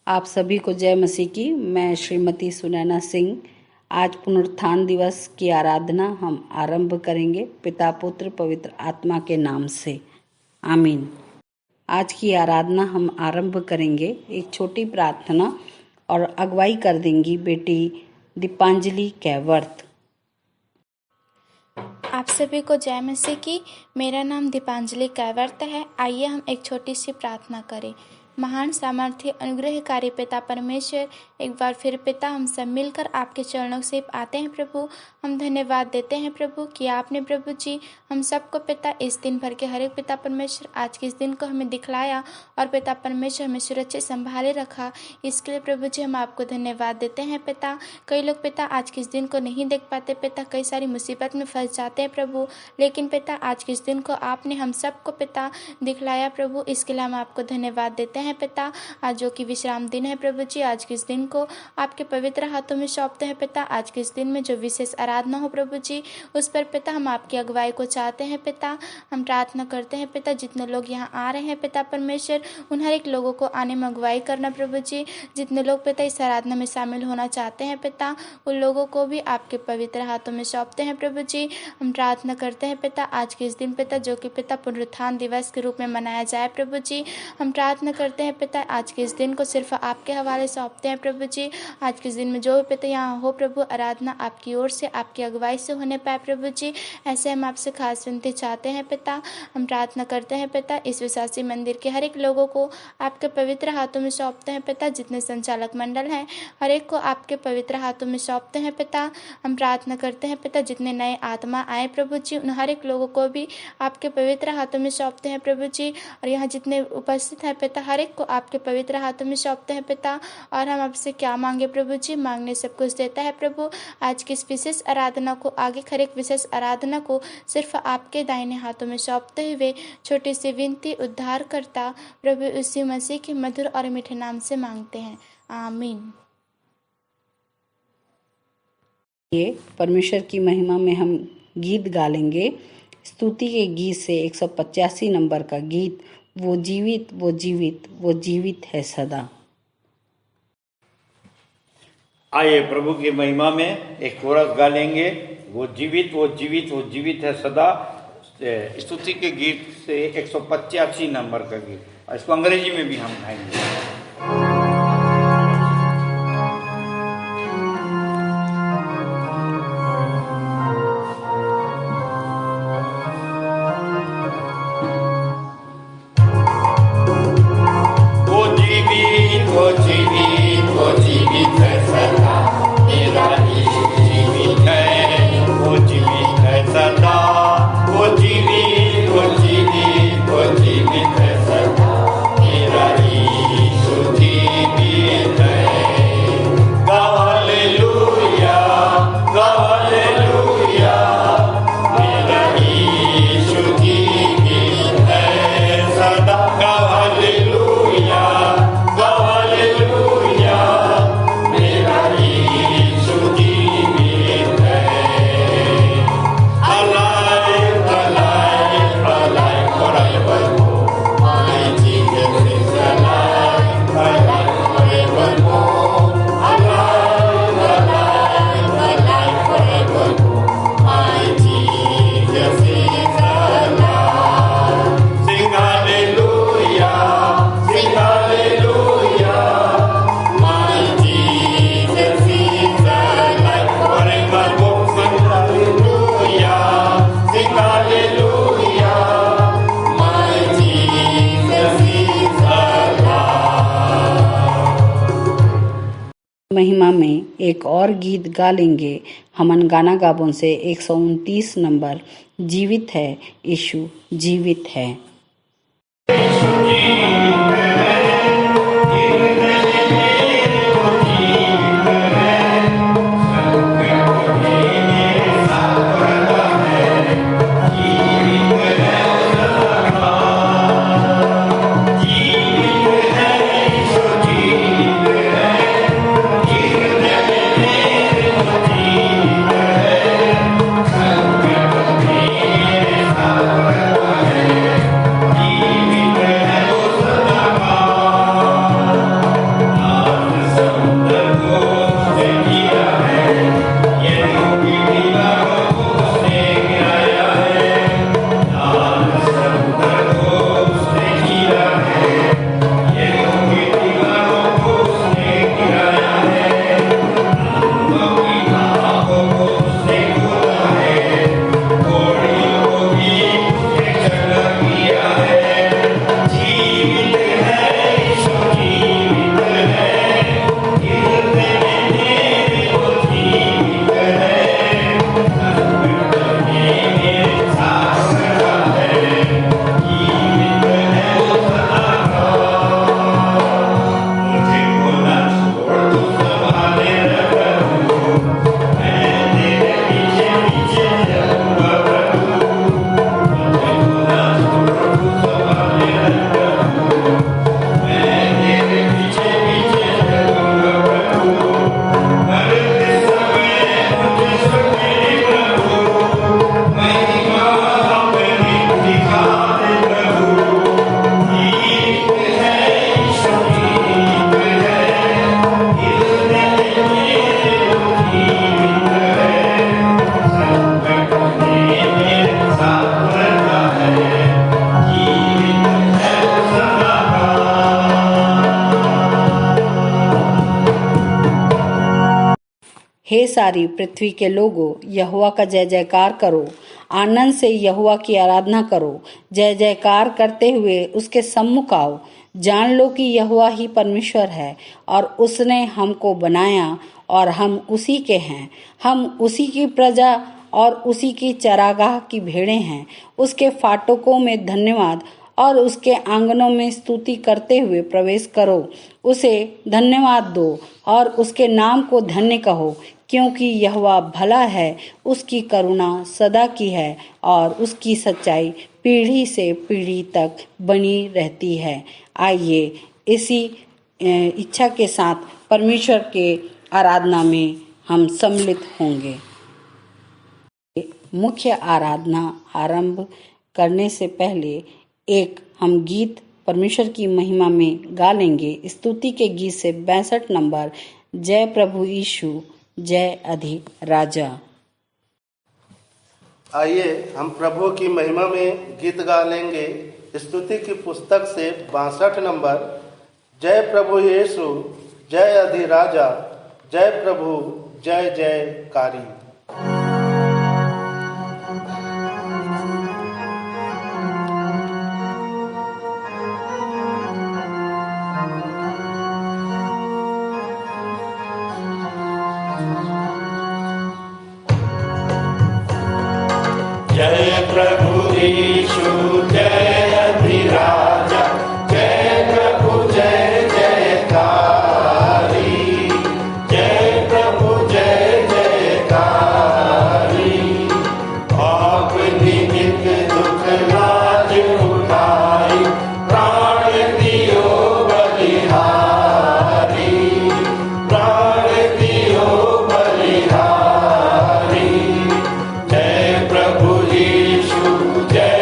आप सभी को जय मसीह की। मैं श्रीमती सुनैना सिंह। आज पुनरुत्थान दिवस की आराधना हम आरंभ करेंगे पिता पुत्र पवित्र आत्मा के नाम से, आमीन। आज की आराधना हम आरंभ करेंगे एक छोटी प्रार्थना और अगुवाई कर देंगी बेटी दीपांजलि कैवर्त। आप सभी को जय मसीह की। मेरा नाम दीपांजलि कैवर्त है। आइए हम एक छोटी सी प्रार्थना करें। महान सामर्थ्य अनुग्रहकारी पिता परमेश्वर, एक बार फिर पिता हम सब मिलकर आपके चरणों से आते हैं प्रभु। हम धन्यवाद देते हैं प्रभु कि आपने प्रभु जी हम सबको पिता इस दिन भर के हर एक पिता परमेश्वर आज के इस दिन को हमें दिखलाया और पिता परमेश्वर हमें सुरक्षित संभाले रखा। इसके लिए प्रभु जी हम आपको धन्यवाद देते हैं पिता। कई लोग पिता आज के इस दिन को नहीं देख पाते पिता, कई सारी मुसीबत में फंस जाते हैं प्रभु, लेकिन पिता आज के इस दिन को आपने हम सबको पिता दिखलाया प्रभु। इसके लिए हम आपको धन्यवाद देते हैं पिता। आज जो कि विश्राम दिन है प्रभु जी, आज के इस दिन को आपके पवित्र हाथों में सौंपते हैं पिता। आज के इस दिन में जो विशेष आराधना हो प्रभु जी, उस पर पिता हम आपकी अगुवाई को चाहते हैं पिता। हम प्रार्थना करते हैं पिता, जितने लोग यहाँ आ रहे हैं पिता परमेश्वर, उन हर एक लोगों को आने में अगुवाई करना प्रभु जी। जितने लोग पिता इस आराधना में शामिल होना चाहते हैं पिता, उन लोगों को भी आपके पवित्र हाथों में सौंपते हैं प्रभु जी। हम प्रार्थना करते हैं पिता आज के इस दिन पिता, जो कि पिता पुनरुत्थान दिवस के रूप में मनाया जाए प्रभु जी। हम प्रार्थना करते हैं पिता आज के इस दिन को सिर्फ आपके हवाले सौंपते हैं प्रभु जी। आज के इस दिन में जो भी पिता यहाँ हो प्रभु, आराधना आपकी ओर से आपकी अगुवाई से होने पाए प्रभु जी, ऐसे हम आपसे खास विनती चाहते हैं पिता। हम प्रार्थना करते हैं पिता इस विश्वासी मंदिर के हर एक लोगों को आपके पवित्र हाथों में सौंपते हैं पिता। जितने संचालक मंडल हैं हर एक को आपके पवित्र हाथों में सौंपते हैं पिता। हम प्रार्थना करते हैं पिता जितने नए आत्मा आए प्रभु जी, उन हर एक लोगों को भी आपके पवित्र हाथों में सौंपते हैं प्रभु जी। और यहाँ जितने उपस्थित हैं पिता, हर एक को आपके पवित्र हाथों में सौंपते हैं पिता। और हम आपसे क्या मांगे प्रभु जी, मांगने सब कुछ देता है प्रभु। आज की इस विशेष आराधना को आगे हर एक विशेष आराधना को सिर्फ आपके दाहिने हाथों में सौंपते हुए छोटी सी विनती उद्धार करता प्रभु यीशु मसीह के मधुर और मीठे नाम से मांगते हैं, आमीन। ये परमेश्वर की महिमा में हम गीत गा लेंगे। स्तुति के गीत से 185 नंबर का गीत, वो जीवित वो जीवित वो जीवित है सदा। आइए प्रभु की महिमा में एक कोरस गा लेंगे, वो जीवित वो जीवित वो जीवित है सदा। स्तुति के गीत से 185 नंबर का गीत, इसको अंग्रेजी में भी हम गाएंगे। महिमा में एक और गीत गा लेंगे हमन गाना गाबों से 129 नंबर, जीवित है यीशु जीवित है। हे सारी पृथ्वी के लोगों, यहोवा का जय जयकार करो, आनंद से यहोवा की आराधना करो, जय जयकार करते हुए उसके सम्मुख आओ। जान लो कि यहोवा ही परमेश्वर है और उसने हमको बनाया और हम उसी के हैं। हम उसी की प्रजा और उसी की चरागाह की भेड़ें हैं। उसके फाटकों में धन्यवाद और उसके आंगनों में स्तुति करते हुए प्रवेश करो। उसे धन्यवाद दो और उसके नाम को धन्य कहो, क्योंकि यहोवा भला है, उसकी करुणा सदा की है और उसकी सच्चाई पीढ़ी से पीढ़ी तक बनी रहती है। आइए इसी इच्छा के साथ परमेश्वर के आराधना में हम सम्मिलित होंगे। मुख्य आराधना आरंभ करने से पहले एक हम गीत परमेश्वर की महिमा में गा लेंगे। स्तुति के गीत से 62 नंबर, जय प्रभु यीशु जय अधिक राजा। आइए हम प्रभु की महिमा में गीत गा लेंगे। स्तुति की पुस्तक से 62 नंबर, जय प्रभु यीशु जय अधिराजा, जय प्रभु जय जयकारी। जय प्रभु यीशु जय अधिराजा, जय प्रभु जय जयकारी, जय प्रभु जय जयकारी। आपनी नित दुख लाज उठाई, प्राण दियो बलिहारी, प्राण दियो बलिहारी। जय प्रभु यीशु जय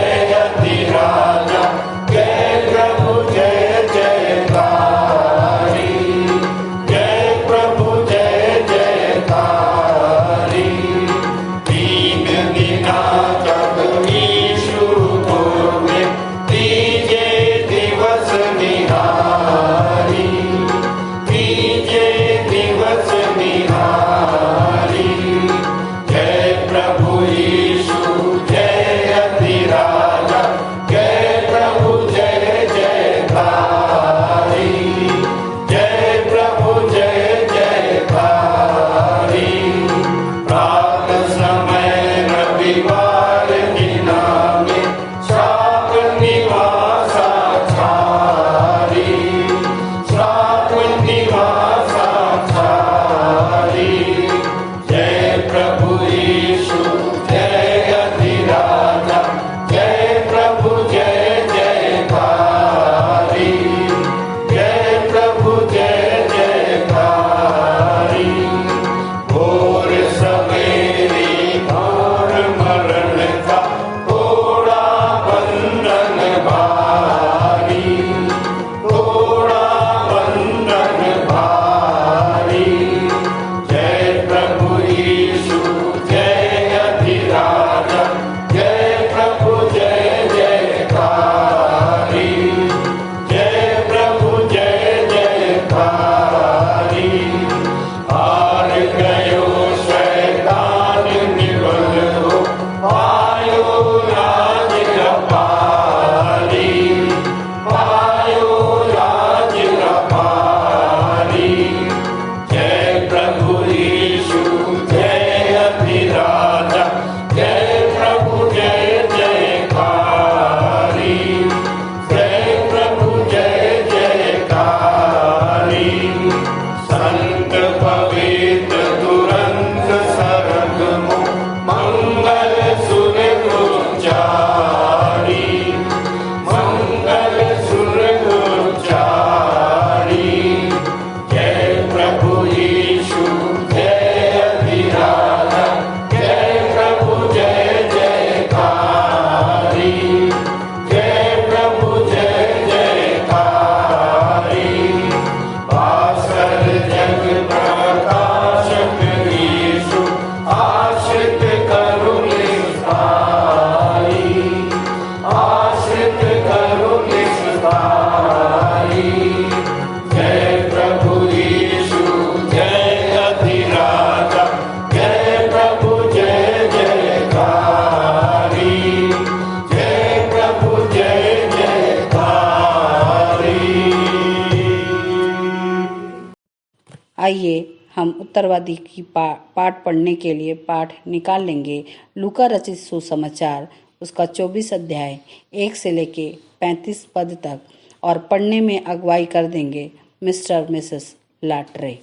आइए हम उत्तरवादी की पाठ पढ़ने के लिए पाठ निकाल लेंगे। लूका रचित सुसमाचार उसका 24 अध्याय 1 से लेके 35 पद तक, और पढ़ने में अगुवाई कर देंगे मिस्टर मिसेस लाटरे।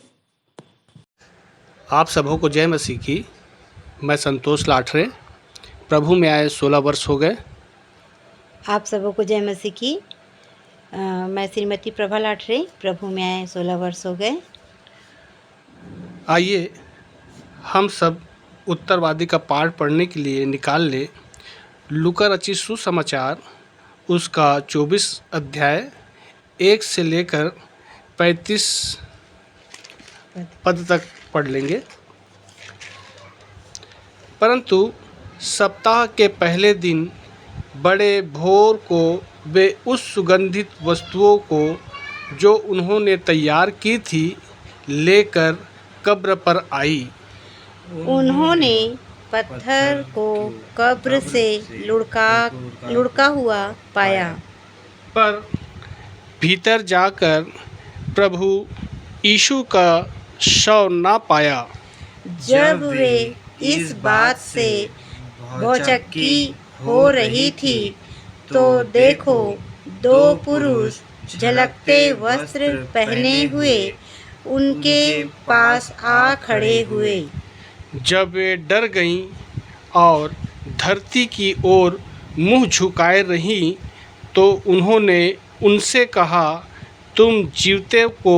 आप सबों को जय मसीह की। मैं संतोष लाटरे, प्रभु में आए 16 वर्ष हो गए। आप सबों को जय मसीह की। मैं श्रीमती प्रभा लाटरे, प्रभु में आए 16 वर्ष हो गए। आइए हम सब उत्तरवादी का पाठ पढ़ने के लिए निकाल ले लूका रचित सुसमाचार उसका 24 अध्याय 1 से लेकर 35 पद तक पढ़ लेंगे। परंतु सप्ताह के पहले दिन बड़े भोर को वे उस सुगंधित वस्तुओं को जो उन्होंने तैयार की थी लेकर कब्र पर आई। उन्होंने पत्थर को कब्र से लुढ़का हुआ पाया, पर भीतर जाकर प्रभु यीशु का शव ना पाया। जब वे इस बात से भौचक्की हो रही थी तो देखो, 2 पुरुष झलकते वस्त्र पहने हुए उनके पास आ खड़े हुए। जब वे डर गईं और धरती की ओर मुंह झुकाए रहीं, तो उन्होंने उनसे कहा, तुम जीवते को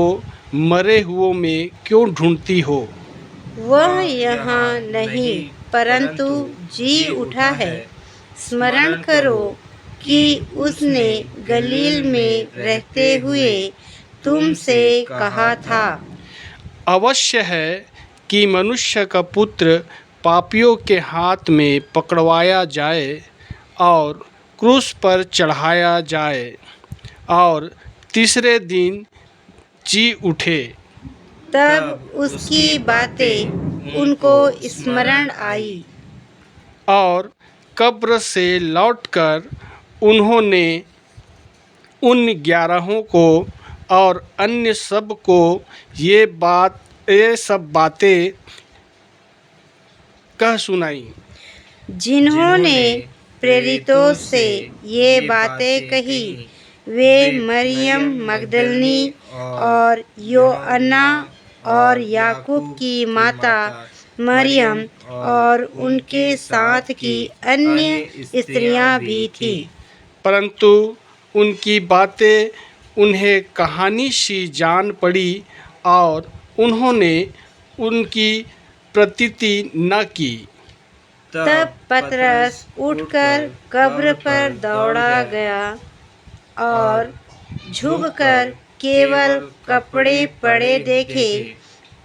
मरे हुओं में क्यों ढूंढती हो? वह यहाँ नहीं, परंतु जी उठा है। स्मरण करो कि उसने गलील में रहते हुए तुमसे कहा था, अवश्य है कि मनुष्य का पुत्र पापियों के हाथ में पकड़वाया जाए और क्रूस पर चढ़ाया जाए और तीसरे दिन जी उठे। तब उसकी बातें उनको स्मरण आई और कब्र से लौटकर उन्होंने उन 11 को और अन्य सब को ये सब बातें कह सुनाई, जिन्होंने प्रेरितों से ये बातें कही। वे मरियम मगदलनी और योअन्ना और याकूब की माता मरियम और उनके साथ की अन्य स्त्रियां भी थी। परंतु उनकी बातें उन्हें कहानी सी जान पड़ी और उन्होंने उनकी प्रतीति न की। तब पतरस उठकर कब्र पर दौड़ा गया और झुककर केवल कपड़े पड़े देखे,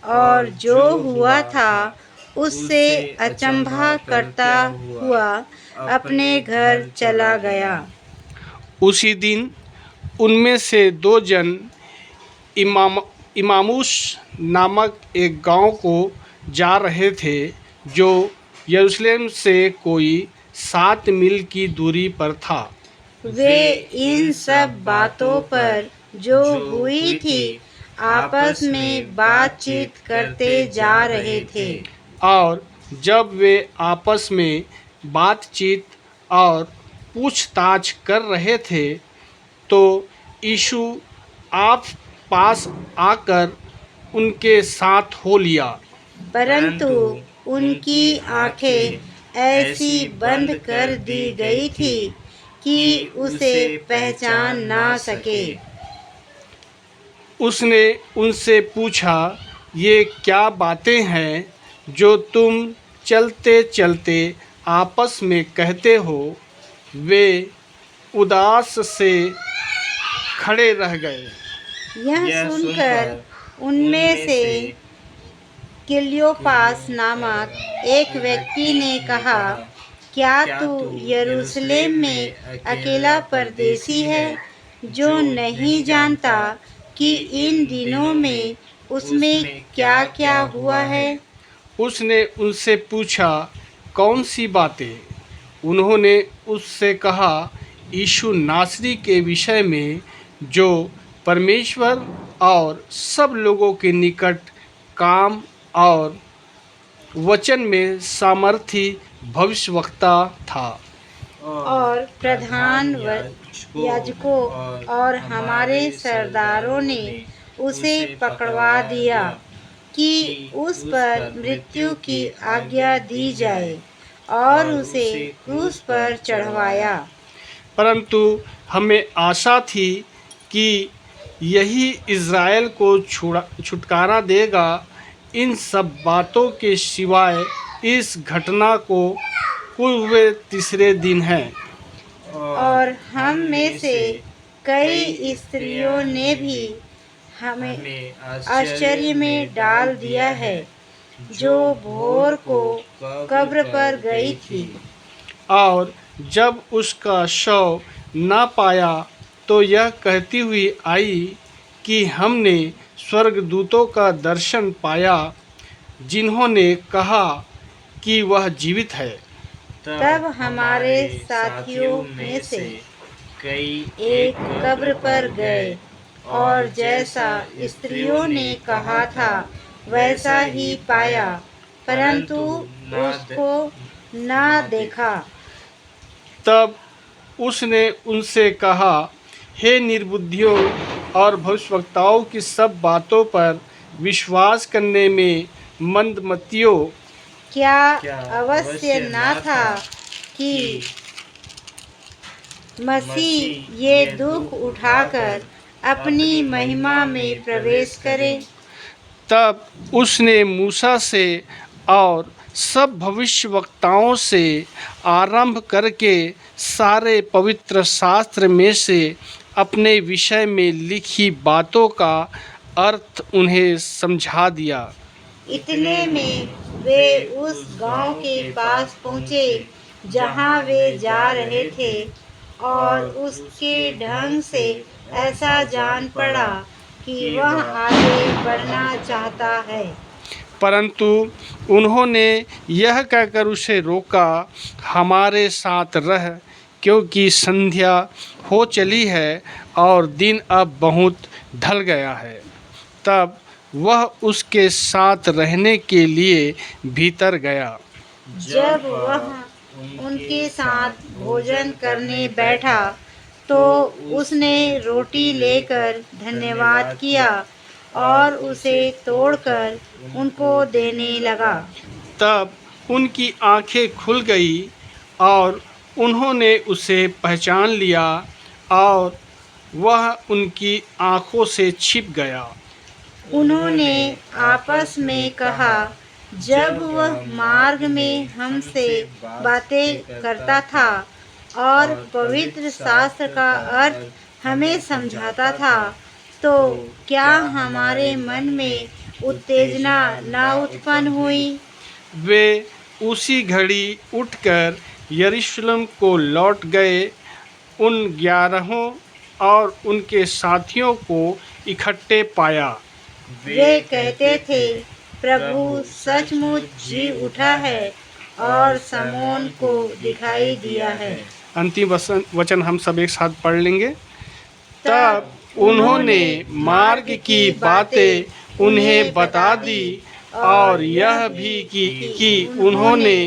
और जो हुआ था उससे अचंभा करता हुआ अपने घर चला गया। उसी दिन उनमें से 2 जन इमामुस नामक एक गांव को जा रहे थे, जो यरूशलेम से कोई 7 मील की दूरी पर था। वे इन सब बातों पर जो हुई थी आपस में बातचीत करते जा रहे थे। और जब वे आपस में बातचीत और पूछताछ कर रहे थे, तो यीशु आप पास आकर उनके साथ हो लिया। परंतु उनकी आंखें ऐसी बंद कर दी गई थी कि उसे पहचान ना सके। उसने उनसे पूछा, ये क्या बातें हैं जो तुम चलते चलते आपस में कहते हो? वे उदास से खड़े रह गए। यह सुनकर उनमें से क्लियोपास नामक एक व्यक्ति ने कहा, क्या तू यरूशलेम में अकेला परदेसी है, जो नहीं जानता कि इन दिनों में उसमें क्या क्या हुआ है? उसने उनसे पूछा, कौन सी बातें? उन्होंने उससे कहा, यीशु नासरी के विषय में, जो परमेश्वर और सब लोगों के निकट काम और वचन में सामर्थी भविष्यवक्ता था। और प्रधान याजकों और हमारे सरदारों ने उसे पकड़वा दिया कि उस पर मृत्यु की आज्ञा दी जाए और उसे क्रूस पर चढ़वाया। परंतु हमें आशा थी कि यही इज़राइल को छुटकारा देगा। इन सब बातों के सिवाय इस घटना को कुल हुए तीसरे दिन है। और हम में से कई स्त्रियों ने भी हमें आश्चर्य में डाल दिया है, जो भोर को कब्र पर गई थी। और जब उसका शव न पाया तो यह कहती हुई आई कि हमने स्वर्गदूतों का दर्शन पाया, जिन्होंने कहा कि वह जीवित है। तब हमारे साथियों में से कई एक कब्र पर गए और जैसा स्त्रियों ने कहा था वैसा ही पाया, परंतु उसको न देखा। तब उसने उनसे कहा, हे निर्बुद्धियों और भविष्यवक्ताओं की सब बातों पर विश्वास करने में मंदमतियों, क्या अवश्य न था कि मसीह ये दुख उठाकर अपनी महिमा में प्रवेश करे? तब उसने मूसा से और सब भविष्यवक्ताओं से आरंभ करके सारे पवित्र शास्त्र में से अपने विषय में लिखी बातों का अर्थ उन्हें समझा दिया। इतने में वे उस गांव के पास पहुँचे जहाँ वे जा रहे थे, और उसके ढंग से ऐसा जान पड़ा कि वह आगे बढ़ना चाहता है। परंतु उन्होंने यह कहकर उसे रोका, हमारे साथ रह, क्योंकि संध्या हो चली है और दिन अब बहुत ढल गया है। तब वह उसके साथ रहने के लिए भीतर गया। जब वह उनके साथ भोजन करने बैठा तो उसने रोटी लेकर धन्यवाद किया और उसे तोड़कर उनको देने लगा। तब उनकी आंखें खुल गई और उन्होंने उसे पहचान लिया और वह उनकी आंखों से छिप गया। उन्होंने आपस में कहा, जब वह मार्ग में हमसे बातें करता था और पवित्र शास्त्र का अर्थ हमें समझाता था, तो क्या हमारे मन में उत्तेजना न उत्पन्न हुई? वे उसी घड़ी उठकर यरूशलेम को लौट गए। उन 11 और उनके साथियों को इकट्ठे पाया। वे कहते थे, प्रभु सचमुच जी उठा है और शमौन को दिखाई दिया है। अंतिम वचन हम सब एक साथ पढ़ लेंगे। तब उन्होंने मार्ग की बातें उन्हें बता दी और यह भी कि उन्होंने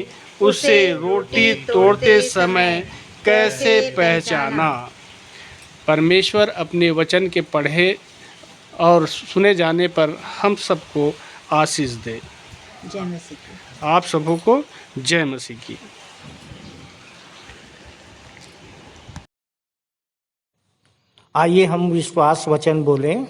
उसे रोटी तोड़ते समय कैसे पहचाना। परमेश्वर अपने वचन के पढ़े और सुने जाने पर हम सबको आशीष दे। जय मसीह की। आप सबों को जय मसीह की। आइए हम विश्वास वचन बोलें।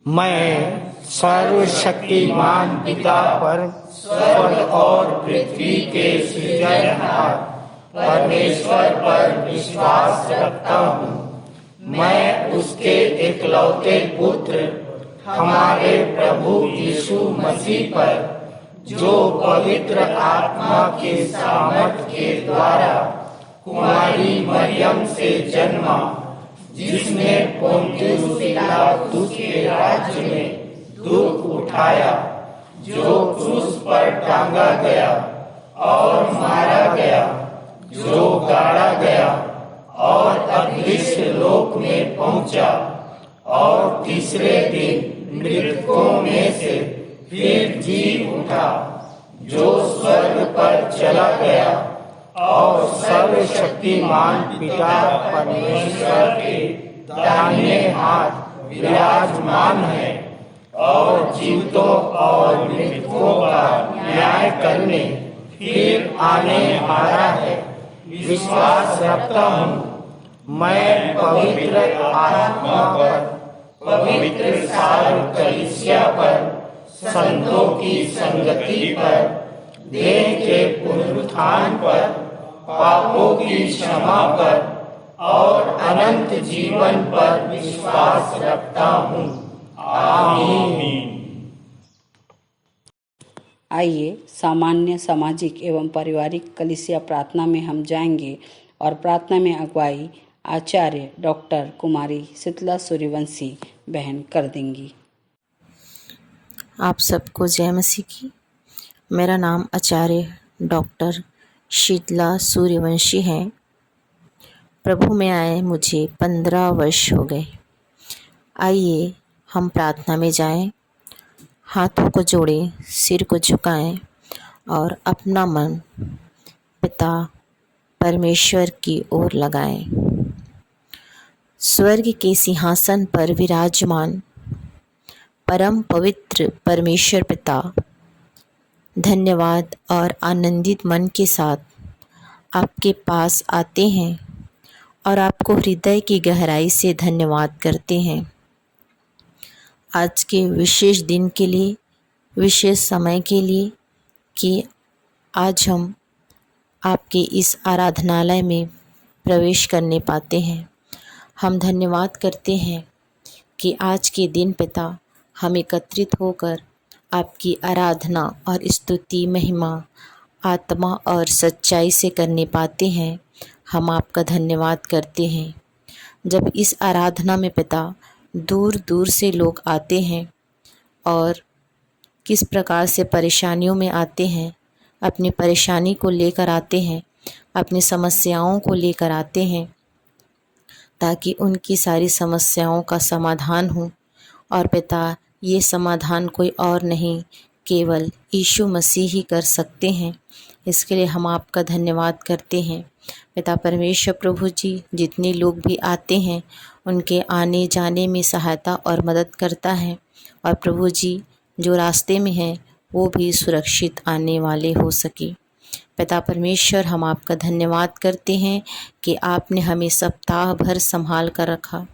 मैं सर्वशक्तिमान पिता पर स्वर्ग और पृथ्वी के सृजनहार परमेश्वर पर विश्वास रखता हूँ। मैं उसके एकलौते पुत्र हमारे प्रभु यीशु मसीह पर, जो पवित्र आत्मा के सामर्थ के द्वारा कुमारी मरियम से जन्मा, जिसने पोंतियुस पिलातुस के राज्य में दुख उठाया, जो क्रूस पर टांगा गया और मारा गया, जो गाड़ा गया और अदृश्य लोक में पहुंचा, और तीसरे दिन मृतकों में से फिर जी उठा, जो स्वर्ग पर चला गया और सर्वशक्तिमान पिता परमेश्वर के दाहिने हाथ विराजमान है और जीवितों और मृतकों का न्याय करने फिर आने वाला है। विश्वास रखता हूँ मैं पवित्र आत्मा पर, पवित्र सार्व कलीसिया पर, संतों की संगति पर, देह के पुनरुत्थान पर, पापों की क्षमा पर और अनंत जीवन पर विश्वास रखता हूँ। आमीन। आइए सामान्य सामाजिक एवं पारिवारिक कलीसिया प्रार्थना में हम जाएंगे और प्रार्थना में अगुवाई आचार्य डॉक्टर कुमारी शीतला सूर्यवंशी बहन कर देंगी। आप सबको जय मसीह की। मेरा नाम आचार्य डॉक्टर शीतला सूर्यवंशी है। प्रभु में आए मुझे 15 वर्ष हो गए। आइए हम प्रार्थना में जाएं, हाथों को जोड़ें, सिर को झुकाएं और अपना मन पिता परमेश्वर की ओर लगाएं। स्वर्ग के सिंहासन पर विराजमान परम पवित्र परमेश्वर पिता, धन्यवाद और आनंदित मन के साथ आपके पास आते हैं और आपको हृदय की गहराई से धन्यवाद करते हैं। आज के विशेष दिन के लिए, विशेष समय के लिए कि आज हम आपके इस आराधनालय में प्रवेश करने पाते हैं। हम धन्यवाद करते हैं कि आज के दिन पिता हम एकत्रित होकर आपकी आराधना और स्तुति, महिमा, आत्मा और सच्चाई से करने पाते हैं। हम आपका धन्यवाद करते हैं। जब इस आराधना में पिता दूर दूर से लोग आते हैं और किस प्रकार से परेशानियों में आते हैं, अपनी परेशानी को लेकर आते हैं, अपनी समस्याओं को लेकर आते हैं ताकि उनकी सारी समस्याओं का समाधान हो। और पिता ये समाधान कोई और नहीं, केवल यीशु मसीह ही कर सकते हैं। इसके लिए हम आपका धन्यवाद करते हैं। पिता परमेश्वर प्रभु जी, जितने लोग भी आते हैं उनके आने जाने में सहायता और मदद करता है। और प्रभु जी जो रास्ते में हैं वो भी सुरक्षित आने वाले हो सके। पिता परमेश्वर, हम आपका धन्यवाद करते हैं कि आपने हमें सप्ताह भर संभाल कर रखा।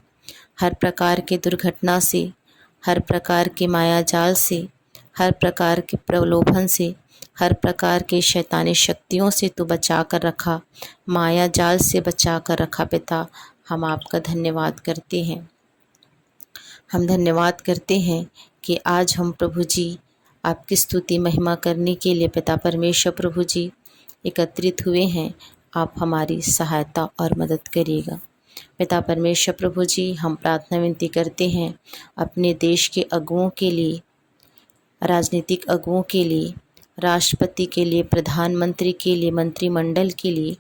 हर प्रकार के दुर्घटना से, हर प्रकार के मायाजाल से, हर प्रकार के प्रलोभन से, हर प्रकार के शैतानी शक्तियों से तो बचा कर रखा, माया जाल से बचा कर रखा। पिता हम आपका धन्यवाद करते हैं। हम धन्यवाद करते हैं कि आज हम प्रभु जी आपकी स्तुति महिमा करने के लिए पिता परमेश्वर प्रभु जी एकत्रित हुए हैं। आप हमारी सहायता और मदद करिएगा। पिता परमेश्वर प्रभु जी, हम प्रार्थना विनती करते हैं अपने देश के अगुओं के लिए, राजनीतिक अगुओं के लिए, राष्ट्रपति के लिए, प्रधानमंत्री के लिए, मंत्रिमंडल के लिए।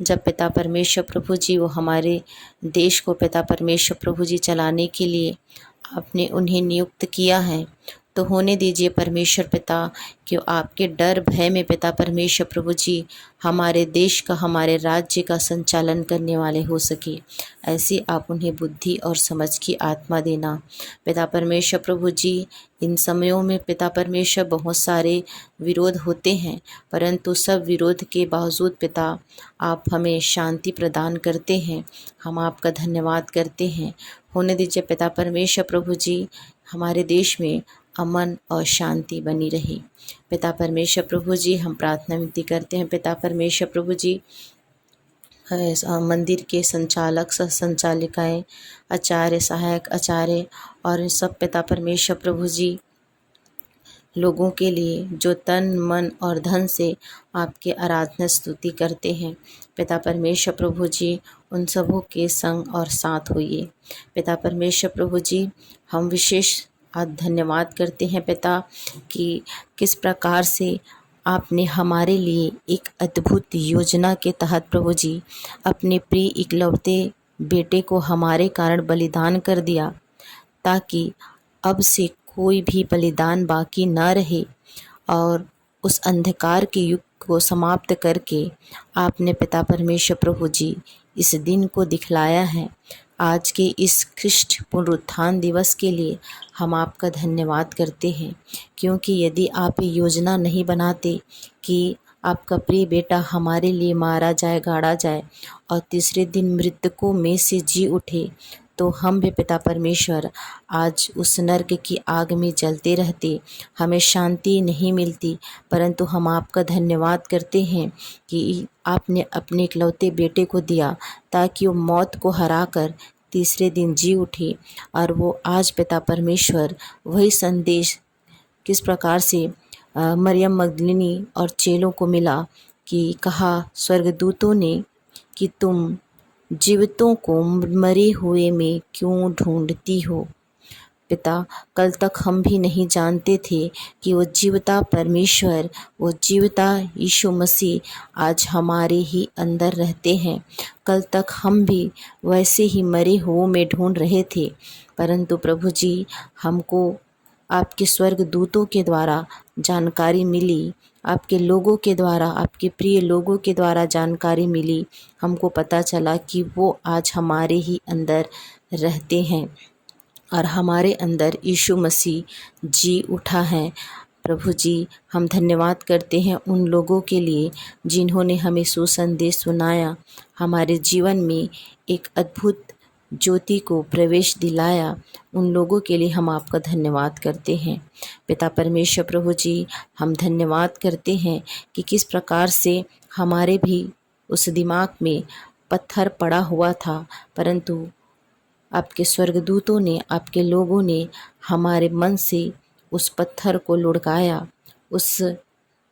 जब पिता परमेश्वर प्रभु जी वो हमारे देश को पिता परमेश्वर प्रभु जी चलाने के लिए आपने उन्हें नियुक्त किया है, तो होने दीजिए परमेश्वर पिता कि आपके डर भय में पिता परमेश्वर प्रभु जी हमारे देश का, हमारे राज्य का संचालन करने वाले हो सके। ऐसे आप उन्हें बुद्धि और समझ की आत्मा देना पिता परमेश्वर प्रभु जी। इन समयों में पिता परमेश्वर बहुत सारे विरोध होते हैं, परंतु सब विरोध के बावजूद पिता आप हमें शांति प्रदान करते हैं। हम आपका धन्यवाद करते हैं। होने दीजिए पिता परमेश्वर प्रभु जी हमारे देश में अमन और शांति बनी रही। पिता परमेश्वर प्रभु जी, हम प्रार्थना विनती करते हैं पिता परमेश्वर प्रभु जी, मंदिर के संचालक, संचालिकाएं, आचार्य, सहायक आचार्य और सब पिता परमेश्वर प्रभु जी लोगों के लिए जो तन मन और धन से आपके आराधना स्तुति करते हैं, पिता परमेश्वर प्रभु जी उन सबों के संग और साथ होइए। पिता परमेश्वर प्रभु जी, हम विशेष आज धन्यवाद करते हैं पिता कि किस प्रकार से आपने हमारे लिए एक अद्भुत योजना के तहत प्रभु जी अपने प्रिय इकलौते बेटे को हमारे कारण बलिदान कर दिया, ताकि अब से कोई भी बलिदान बाकी न रहे और उस अंधकार के युग को समाप्त करके आपने पिता परमेश्वर प्रभु जी इस दिन को दिखलाया है। आज के इस ख्रिस्ट पुनरुत्थान दिवस के लिए हम आपका धन्यवाद करते हैं, क्योंकि यदि आप ये योजना नहीं बनाते कि आपका प्रिय बेटा हमारे लिए मारा जाए, गाड़ा जाए और तीसरे दिन मृतकों में से जी उठे, तो हम भी पिता परमेश्वर आज उस नर्क की आग में जलते रहते, हमें शांति नहीं मिलती। परंतु हम आपका धन्यवाद करते हैं कि आपने अपने इकलौते बेटे को दिया ताकि वो मौत को हराकर तीसरे दिन जी उठे। और वो आज पिता परमेश्वर वही संदेश किस प्रकार से मरियम मगदलिनी और चेलों को मिला कि कहा स्वर्गदूतों ने कि तुम जीवितों को मरे हुए में क्यों ढूंढती हो। पिता, कल तक हम भी नहीं जानते थे कि वो जीवता परमेश्वर, वो जीवता यीशु मसीह आज हमारे ही अंदर रहते हैं। कल तक हम भी वैसे ही मरे हुओं में ढूंढ रहे थे, परंतु प्रभु जी हमको आपके स्वर्ग दूतों के द्वारा जानकारी मिली, आपके लोगों के द्वारा, आपके प्रिय लोगों के द्वारा जानकारी मिली। हमको पता चला कि वो आज हमारे ही अंदर रहते हैं और हमारे अंदर यीशु मसीह जी उठा है। प्रभु जी, हम धन्यवाद करते हैं उन लोगों के लिए जिन्होंने हमें सुसंदेश सुनाया, हमारे जीवन में एक अद्भुत ज्योति को प्रवेश दिलाया। उन लोगों के लिए हम आपका धन्यवाद करते हैं। पिता परमेश्वर प्रभु जी, हम धन्यवाद करते हैं कि किस प्रकार से हमारे भी उस दिमाग में पत्थर पड़ा हुआ था, परंतु आपके स्वर्गदूतों ने, आपके लोगों ने हमारे मन से उस पत्थर को लुढ़काया,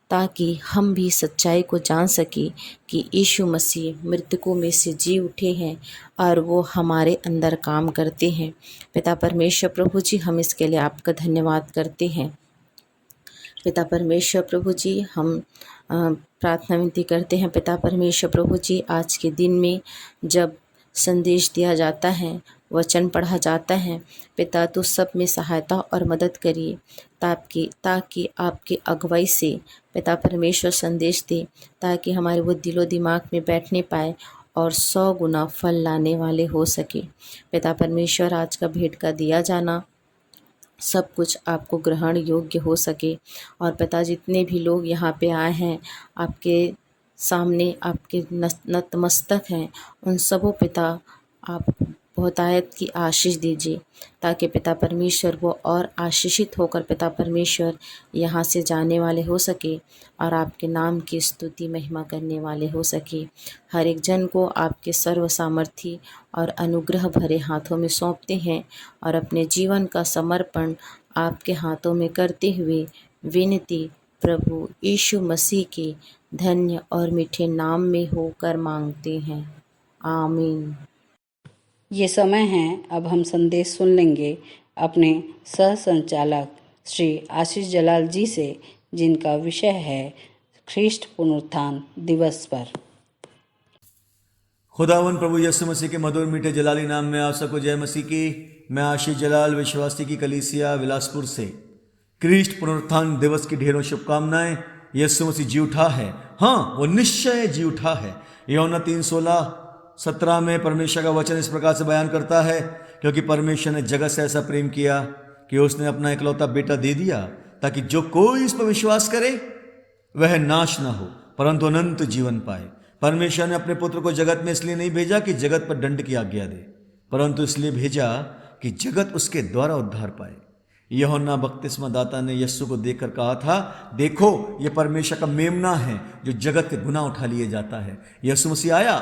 ताकि हम भी सच्चाई को जान सके कि यीशु मसीह मृतकों में से जी उठे हैं और वो हमारे अंदर काम करते हैं। पिता परमेश्वर प्रभु जी, हम इसके लिए आपका धन्यवाद करते हैं। पिता परमेश्वर प्रभु जी, हम प्रार्थना विनती करते हैं। पिता परमेश्वर प्रभु जी, आज के दिन में जब संदेश दिया जाता है, वचन पढ़ा जाता है, पिता तो सब में सहायता और मदद करिए ताकि आपकी अगुवाई से पिता परमेश्वर संदेश दे, ताकि हमारे वो दिलो दिमाग में बैठने पाए और 100 गुना फल लाने वाले हो सके। पिता परमेश्वर, आज का भेंट का दिया जाना सब कुछ आपको ग्रहण योग्य हो सके। और पिता, जितने भी लोग यहाँ पे आए हैं, आपके सामने आपके नतमस्तक हैं, उन सबों पिता आप बहुतायत की आशीष दीजिए, ताकि पिता परमेश्वर वो और आशीषित होकर पिता परमेश्वर यहाँ से जाने वाले हो सके और आपके नाम की स्तुति महिमा करने वाले हो सके। हर एक जन को आपके सर्व सामर्थी और अनुग्रह भरे हाथों में सौंपते हैं और अपने जीवन का समर्पण आपके हाथों में करते हुए विनती प्रभु यीशु मसीह के धन्य और मीठे नाम में होकर मांगते हैं, आमीन। ये समय है, अब हम संदेश सुन लेंगे अपने सह संचालक श्री आशीष जलाल जी से, जिनका विषय है ख्रिस्ट पुनरुत्थान दिवस पर। खुदावन प्रभु यीशु मसीह के मधुर मीठे जलाली नाम में आप सबको जय मसीह की। मैं आशीष जलाल विश्वासी की कलीसिया बिलासपुर से ख्रिस्ट पुनरुत्थान दिवस की ढेरों शुभकामनाएं। यीशु मसीह जी उठा है, हाँ वो निश्चय जी उठा है। यूहन्ना 3:16-17 में परमेश्वर का वचन इस प्रकार से बयान करता है, क्योंकि परमेश्वर ने जगत से ऐसा प्रेम किया कि उसने अपना इकलौता बेटा दे दिया, ताकि जो कोई इस पर विश्वास करे वह नाश ना हो परंतु अनंत जीवन पाए। परमेश्वर ने अपने पुत्र को जगत में इसलिए नहीं भेजा कि जगत पर दंड की आज्ञा दे, परंतु इसलिए भेजा कि जगत उसके द्वारा उद्धार पाए। यूहन्ना बपतिस्मा दाता ने यीशु को देखकर कहा था, देखो ये परमेश्वर का मेमना है जो जगत के गुनाह उठा लिए जाता है। यीशु मसीह आया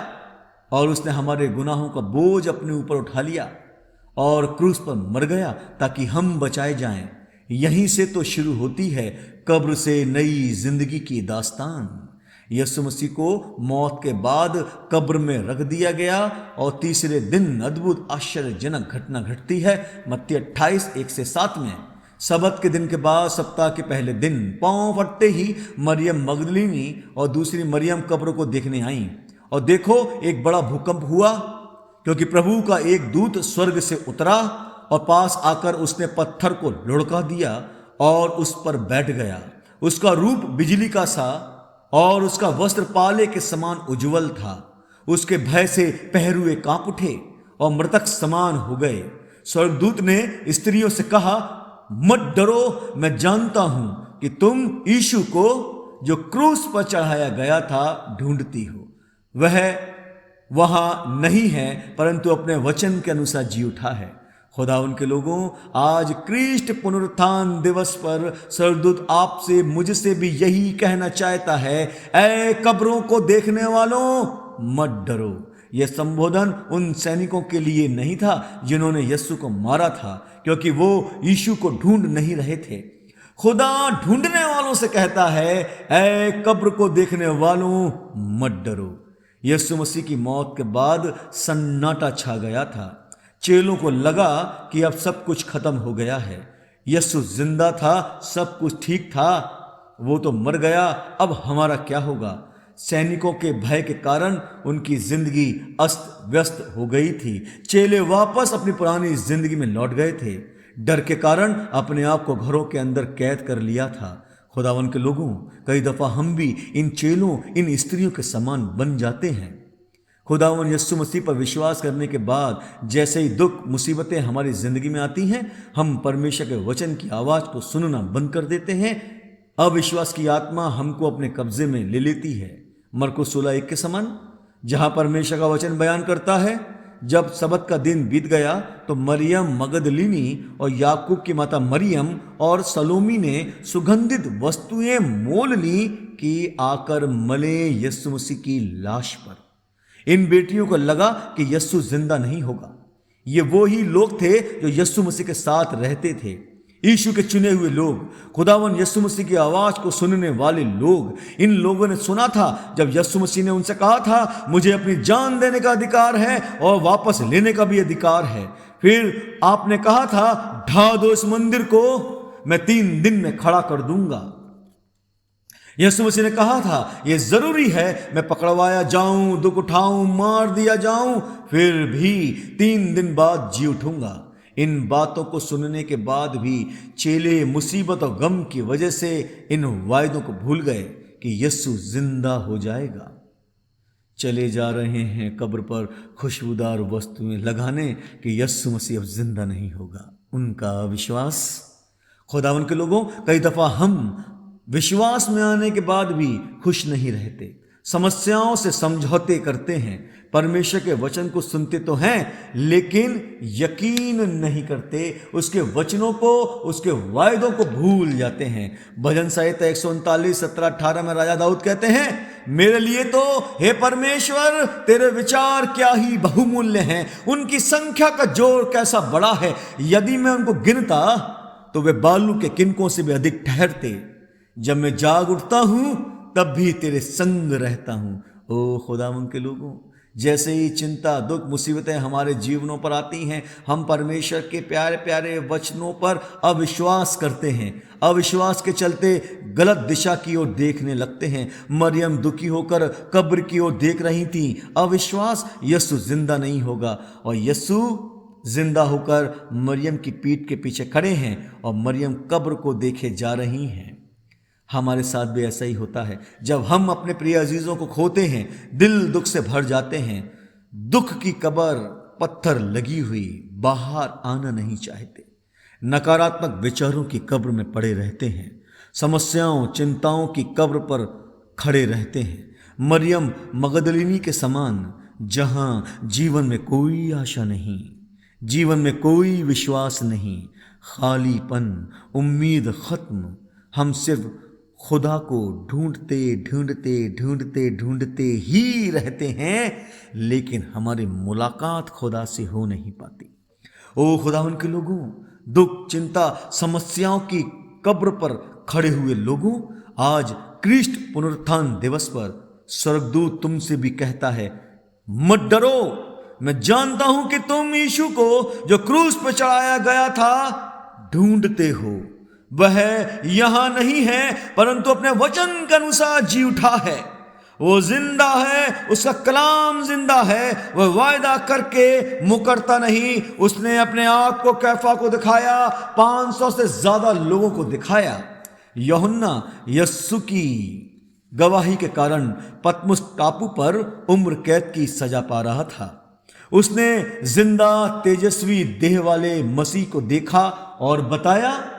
और उसने हमारे गुनाहों का बोझ अपने ऊपर उठा लिया और क्रूस पर मर गया ताकि हम बचाए जाएं। यहीं से तो शुरू होती है कब्र से नई जिंदगी की दास्तान। यीशु मसीह को मौत के बाद कब्र में रख दिया गया और तीसरे दिन अद्भुत आश्चर्यजनक घटना घटती है। मत्ती 28:1-7 में सबत के दिन के बाद सप्ताह के पहले दिन पांव फटते ही मरियम मगदलिनी और दूसरी मरियम कब्र को देखने आई, और देखो एक बड़ा भूकंप हुआ, क्योंकि प्रभु का एक दूत स्वर्ग से उतरा और पास आकर उसने पत्थर को लुढ़का दिया और उस पर बैठ गया। उसका रूप बिजली का सा और उसका वस्त्र पाले के समान उज्जवल था। उसके भय से पहरुए कांप उठे और मृतक समान हो गए। स्वर्गदूत ने स्त्रियों से कहा, मत डरो, मैं जानता हूं कि तुम यीशु को जो क्रूस पर चढ़ाया गया था ढूंढती हो। वह वहां नहीं है, परंतु अपने वचन के अनुसार जी उठा है। खुदा उनके लोगों, आज क्रिस्ट पुनरुत्थान दिवस पर स्वर्गदूत आपसे मुझसे भी यही कहना चाहता है, ऐ कब्रों को देखने वालों, मत डरो। यह संबोधन उन सैनिकों के लिए नहीं था जिन्होंने यीशु को मारा था, क्योंकि वो यीशु को ढूंढ नहीं रहे थे। खुदा ढूंढने वालों से कहता है, ऐ कब्र को देखने वालों, मत डरो। यीशु मसीह की मौत के बाद सन्नाटा छा गया था। चेलों को लगा कि अब सब कुछ खत्म हो गया है। यीशु जिंदा था, सब कुछ ठीक था, वो तो मर गया, अब हमारा क्या होगा। सैनिकों के भय के कारण उनकी जिंदगी अस्त व्यस्त हो गई थी। चेले वापस अपनी पुरानी जिंदगी में लौट गए थे। डर के कारण अपने आप को घरों के अंदर कैद कर लिया था। खुदावन के लोगों, कई दफा हम भी इन चेलों, इन स्त्रियों के समान बन जाते हैं। खुदावन यीशु मसीह पर विश्वास करने के बाद जैसे ही दुख मुसीबतें हमारी जिंदगी में आती हैं, हम परमेश्वर के वचन की आवाज़ को सुनना बंद कर देते हैं। अविश्वास की आत्मा हमको अपने कब्जे में ले लेती है। मरकुस 16:1 के समान, जहां परमेश्वर का वचन बयान करता है, जब सबत का दिन बीत गया तो मरियम मगदलिनी और याकूब की माता मरियम और सलोमी ने सुगंधित वस्तुएं मोल ली कि आकर मले यीशु मसीह की लाश पर। इन बेटियों को लगा कि यीशु जिंदा नहीं होगा। ये वो ही लोग थे जो यीशु मसीह के साथ रहते थे, यीशु के चुने हुए लोग, खुदावन यीशु मसीह की आवाज को सुनने वाले लोग। इन लोगों ने सुना था जब यीशु मसीह ने उनसे कहा था, मुझे अपनी जान देने का अधिकार है और वापस लेने का भी अधिकार है। फिर आपने कहा था, ढा दो इस मंदिर को, मैं 3 दिन में खड़ा कर दूंगा। यीशु मसीह ने कहा था, यह जरूरी है मैं पकड़वाया जाऊं, दुख उठाऊं, मार दिया जाऊं, फिर भी 3 दिन बाद जी उठूंगा। इन बातों को सुनने के बाद भी चेले मुसीबत और गम की वजह से इन वायदों को भूल गए कि यीशु जिंदा हो जाएगा। चले जा रहे हैं कब्र पर खुशबूदार वस्तुएं लगाने कि यीशु मसीह अब जिंदा नहीं होगा। उनका विश्वास। खुदावन के लोगों, कई दफा हम विश्वास में आने के बाद भी खुश नहीं रहते, समस्याओं से समझौते करते हैं, परमेश्वर के वचन को सुनते तो हैं लेकिन यकीन नहीं करते, उसके वचनों को, उसके वायदों को भूल जाते हैं। भजन संहिता 139 17-18 में राजा दाऊद कहते हैं, मेरे लिए तो हे परमेश्वर तेरे विचार क्या ही बहुमूल्य हैं, उनकी संख्या का जोर कैसा बड़ा है, यदि मैं उनको गिनता तो वे बालू के किनकों से भी अधिक ठहरते। जब मैं जाग उठता हूं तब भी तेरे संग रहता हूं। ओ खुदावन के लोगों, जैसे ही चिंता, दुख, मुसीबतें हमारे जीवनों पर आती हैं, हम परमेश्वर के प्यारे प्यारे वचनों पर अविश्वास करते हैं। अविश्वास के चलते गलत दिशा की ओर देखने लगते हैं। मरियम दुखी होकर कब्र की ओर देख रही थी। अविश्वास, यीशु जिंदा नहीं होगा, और यीशु जिंदा होकर मरियम की पीठ के पीछे खड़े हैं और मरियम कब्र को देखे जा रही हैं। हमारे साथ भी ऐसा ही होता है। जब हम अपने प्रिय अजीजों को खोते हैं, दिल दुख से भर जाते हैं। दुख की कब्र पत्थर लगी हुई, बाहर आना नहीं चाहते। नकारात्मक विचारों की कब्र में पड़े रहते हैं। समस्याओं, चिंताओं की कब्र पर खड़े रहते हैं। मरियम मगदलिनी के समान, जहां जीवन में कोई आशा नहीं, जीवन में कोई विश्वास नहीं, खालीपन, उम्मीद खत्म। हम सिर्फ खुदा को ढूंढते ढूंढते ढूंढते ढूंढते ही रहते हैं, लेकिन हमारी मुलाकात खुदा से हो नहीं पाती। ओ खुदा उनके लोगों, दुख, चिंता, समस्याओं की कब्र पर खड़े हुए लोगों, आज क्रिस्ट पुनरुत्थान दिवस पर स्वर्गदूत तुमसे भी कहता है, मत डरो, मैं जानता हूं कि तुम यीशु को जो क्रूस पर चढ़ाया गया था ढूंढते हो। वह यहां नहीं है, परंतु अपने वचन के अनुसार जी उठा है। वो जिंदा है, उसका कलाम जिंदा है, वह वायदा करके मुकरता नहीं। उसने अपने आप को कैफा को दिखाया, 500 से ज्यादा लोगों को दिखाया। यूहन्ना यस्सु की गवाही के कारण पतमुस टापू पर उम्र कैद की सजा पा रहा था। उसने जिंदा तेजस्वी देह वाले मसीह को देखा और बताया।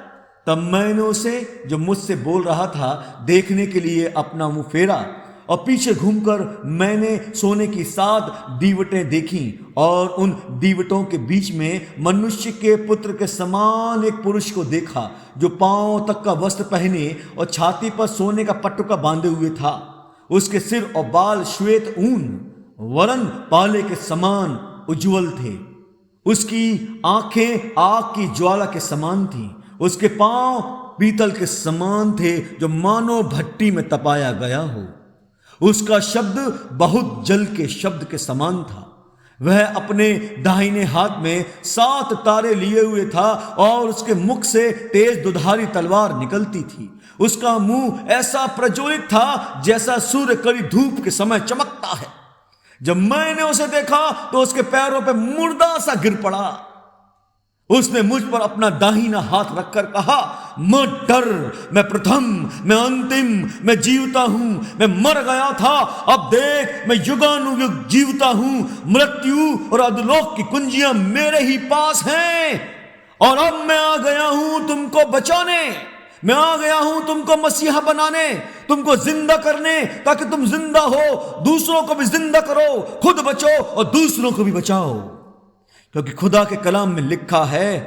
तब मैंने उसे, जो मुझसे बोल रहा था, देखने के लिए अपना मुंह फेरा और पीछे घूमकर मैंने सोने की 7 दीवटें देखी और उन दीवटों के बीच में मनुष्य के पुत्र के समान एक पुरुष को देखा, जो पांव तक का वस्त्र पहने और छाती पर सोने का पटुका बांधे हुए था। उसके सिर और बाल श्वेत ऊन वरन पाले के समान उज्जवल थे। उसकी आंखें आग की ज्वाला के समान थीं। उसके पांव पीतल के समान थे, जो मानो भट्टी में तपाया गया हो। उसका शब्द बहुत जल के शब्द के समान था। वह अपने दाहिने हाथ में 7 तारे लिए हुए था और उसके मुख से तेज दुधारी तलवार निकलती थी। उसका मुंह ऐसा प्रज्वलित था जैसा सूर्य कड़ी धूप के समय चमकता है। जब मैंने उसे देखा तो उसके पैरों पे मुर्दा सा गिर पड़ा। उसने मुझ पर अपना दाहिना हाथ रखकर कहा, मत डर, मैं प्रथम, मैं अंतिम, मैं जीवता हूं। मैं मर गया था, अब देख मैं युगानुयुग जीवता हूं। मृत्यु और अधोलोक की कुंजियां मेरे ही पास हैं और अब मैं आ गया हूं तुमको बचाने। मैं आ गया हूं तुमको मसीहा बनाने, तुमको जिंदा करने, ताकि तुम जिंदा हो, दूसरों को भी जिंदा करो, खुद बचो और दूसरों को भी बचाओ। क्योंकि खुदा के कलाम में लिखा है,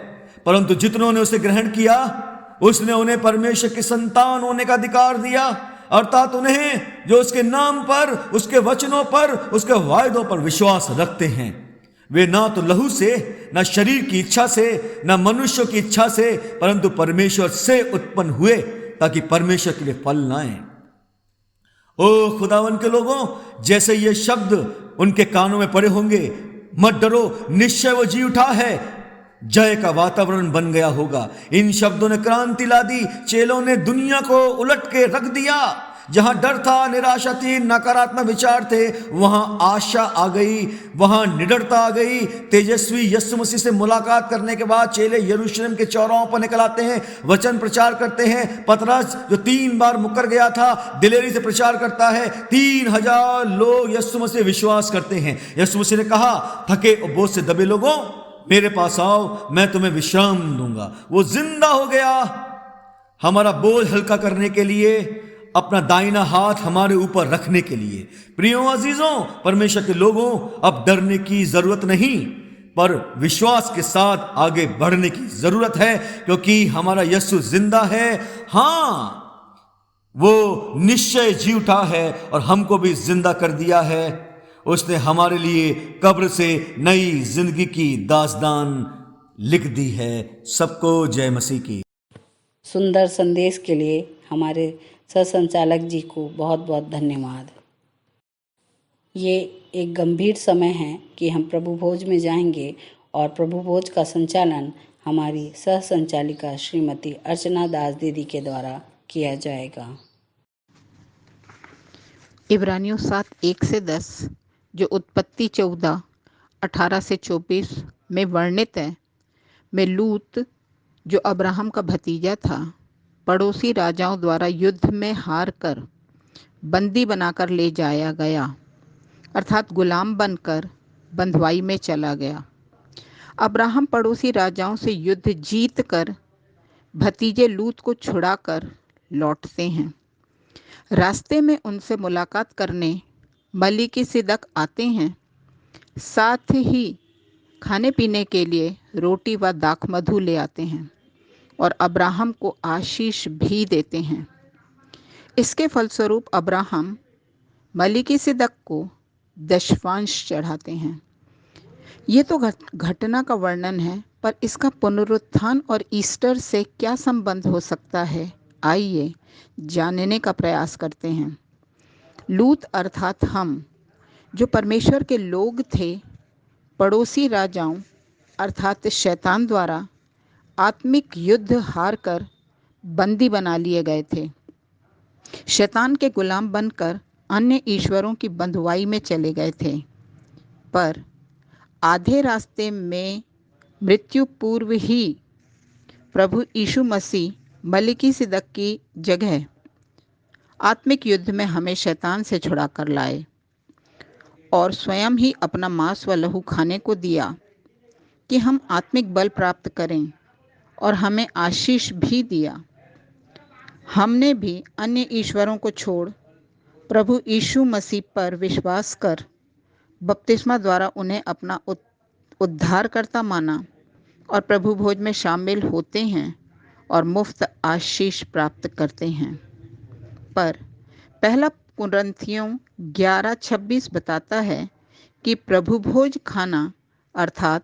परंतु जितनों ने उसे ग्रहण किया, उसने उन्हें परमेश्वर की संतान होने का अधिकार दिया, अर्थात उन्हें जो उसके नाम पर, उसके वचनों पर, उसके वायदों पर विश्वास रखते हैं। वे ना तो लहू से, ना शरीर की इच्छा से, ना मनुष्यों की इच्छा से, परंतु परमेश्वर से उत्पन्न हुए, ताकि परमेश्वर के लिए फल लाएं। ओ खुदावन के लोगों, जैसे ये शब्द उनके कानों में पड़े होंगे, मत डरो, निश्चय वो जी उठा है, जय का वातावरण बन गया होगा। इन शब्दों ने क्रांति ला दी। चेलों ने दुनिया को उलट के रख दिया। जहां डर था, निराशा थी, नकारात्मक विचार थे, वहां आशा आ गई, वहां निडरता आ गई। तेजस्वी यीशु मसीह से मुलाकात करने के बाद चेले यरूशलेम के चौराहों पर निकल आते हैं, वचन प्रचार करते हैं। पतरस जो 3 बार मुकर गया था, दिलेरी से प्रचार करता है। 3000 लोग यीशु मसीह विश्वास करते हैं। यीशु मसीह ने कहा, थके और बोझ से दबे लोगों, मेरे पास आओ, मैं तुम्हें विश्राम दूंगा। वो जिंदा हो गया हमारा बोझ हल्का करने के लिए, अपना दाहिना हाथ हमारे ऊपर रखने के लिए। प्रियो अजीजों, परमेश्वर के लोगों, अब डरने की जरूरत नहीं, पर विश्वास के साथ आगे बढ़ने की जरूरत है, क्योंकि हमारा यीशु जिंदा है। हाँ, वो निश्चय जी उठा है और हमको भी जिंदा कर दिया है। उसने हमारे लिए कब्र से नई जिंदगी की दास्तान लिख दी है। सबको जय मसीह की। सुंदर संदेश के लिए हमारे सहसंचालक जी को बहुत बहुत धन्यवाद। ये एक गंभीर समय है कि हम प्रभु भोज में जाएंगे और प्रभु भोज का संचालन हमारी सह संचालिका श्रीमती अर्चना दास दीदी के द्वारा किया जाएगा। इब्रानियों 7:1-10 जो उत्पत्ति 14:18-24 में वर्णित है, में लूत जो अब्राहम का भतीजा था, पड़ोसी राजाओं द्वारा युद्ध में हार कर बंदी बनाकर ले जाया गया, अर्थात गुलाम बनकर बंधुआई में चला गया। अब्राहम पड़ोसी राजाओं से युद्ध जीत कर भतीजे लूत को छुड़ाकर लौटते हैं। रास्ते में उनसे मुलाकात करने मलिकिसिदक आते हैं, साथ ही खाने पीने के लिए रोटी व दाख मधु ले आते हैं और अब्राहम को आशीष भी देते हैं। इसके फलस्वरूप अब्राहम मलिकिसिदक को दशवांश चढ़ाते हैं। ये तो घटना का वर्णन है, पर इसका पुनरुत्थान और ईस्टर से क्या संबंध हो सकता है, आइए जानने का प्रयास करते हैं। लूत अर्थात हम, जो परमेश्वर के लोग थे, पड़ोसी राजाओं अर्थात शैतान द्वारा आत्मिक युद्ध हार कर बंदी बना लिए गए थे। शैतान के गुलाम बनकर अन्य ईश्वरों की बंधुआई में चले गए थे। पर आधे रास्ते में मृत्यु पूर्व ही प्रभु यीशु मसीह मलिकिसिदक की जगह आत्मिक युद्ध में हमें शैतान से छुड़ा कर लाए और स्वयं ही अपना मांस व लहू खाने को दिया कि हम आत्मिक बल प्राप्त करें, और हमें आशीष भी दिया। हमने भी अन्य ईश्वरों को छोड़ प्रभु यीशु मसीह पर विश्वास कर बपतिस्मा द्वारा उन्हें अपना उद्धारकर्ता माना और प्रभु भोज में शामिल होते हैं और मुफ्त आशीष प्राप्त करते हैं। पर पहला कुरिन्थियों 11:26 बताता है कि प्रभु भोज खाना अर्थात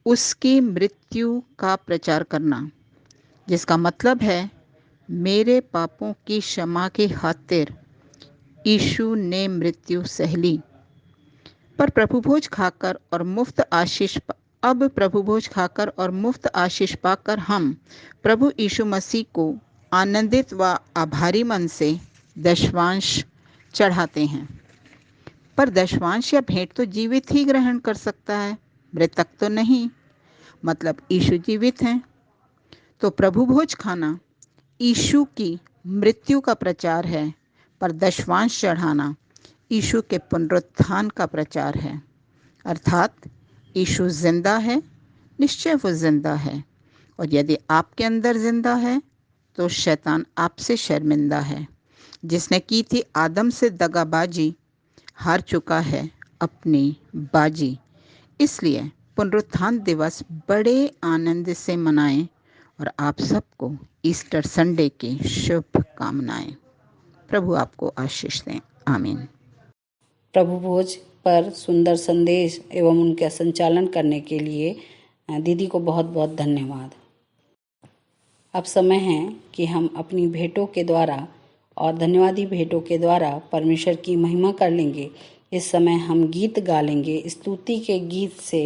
उसकी मृत्यु का प्रचार करना, जिसका मतलब है मेरे पापों की क्षमा की खातिर यीशु ने मृत्यु सह ली। पर प्रभु भोज खाकर और मुफ्त आशीष पाकर हम प्रभु यीशु मसीह को आनंदित व आभारी मन से दशवांश चढ़ाते हैं। पर दशवांश या भेंट तो जीवित ही ग्रहण कर सकता है, मृतक तो नहीं। मतलब यीशु जीवित हैं, तो प्रभु भोज खाना यीशु की मृत्यु का प्रचार है, पर दशवांश चढ़ाना यीशु के पुनरुत्थान का प्रचार है। अर्थात यीशु जिंदा है, निश्चय वो जिंदा है, और यदि आपके अंदर जिंदा है तो शैतान आपसे शर्मिंदा है। जिसने की थी आदम से दगाबाजी, हार चुका है अपनी बाजी। इसलिए पुनरुत्थान दिवस बड़े आनंद से मनाएं और आप सबको ईस्टर संडे की शुभकामनाएं। प्रभु आपको आशीष दें। आमीन। प्रभु भोज पर सुंदर संदेश एवं उनका संचालन करने के लिए दीदी को बहुत बहुत धन्यवाद। अब समय है कि हम अपनी भेंटों के द्वारा और धन्यवादी भेंटों के द्वारा परमेश्वर की महिमा कर लेंगे। इस समय हम गीत गा लेंगे। स्तुति के गीत से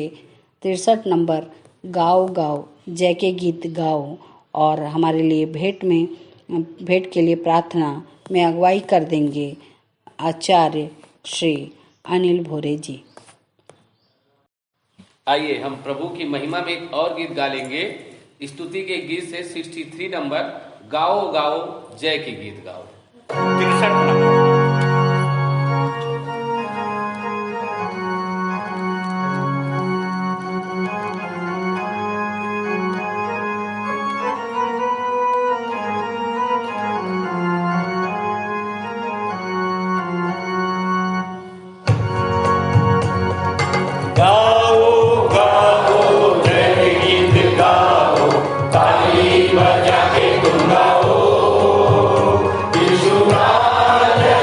63 नंबर गाओ गाओ जय के गीत गाओ, और हमारे लिए भेंट के लिए प्रार्थना में अगुवाई कर देंगे आचार्य श्री अनिल भोरे जी। आइए हम प्रभु की महिमा में एक और गीत गा लेंगे। स्तुति के गीत से 63 नंबर गाओ गाओ जय के गीत गाओ। 63 नंबर। ताली बजा के तुम गाओ, यीशु राजा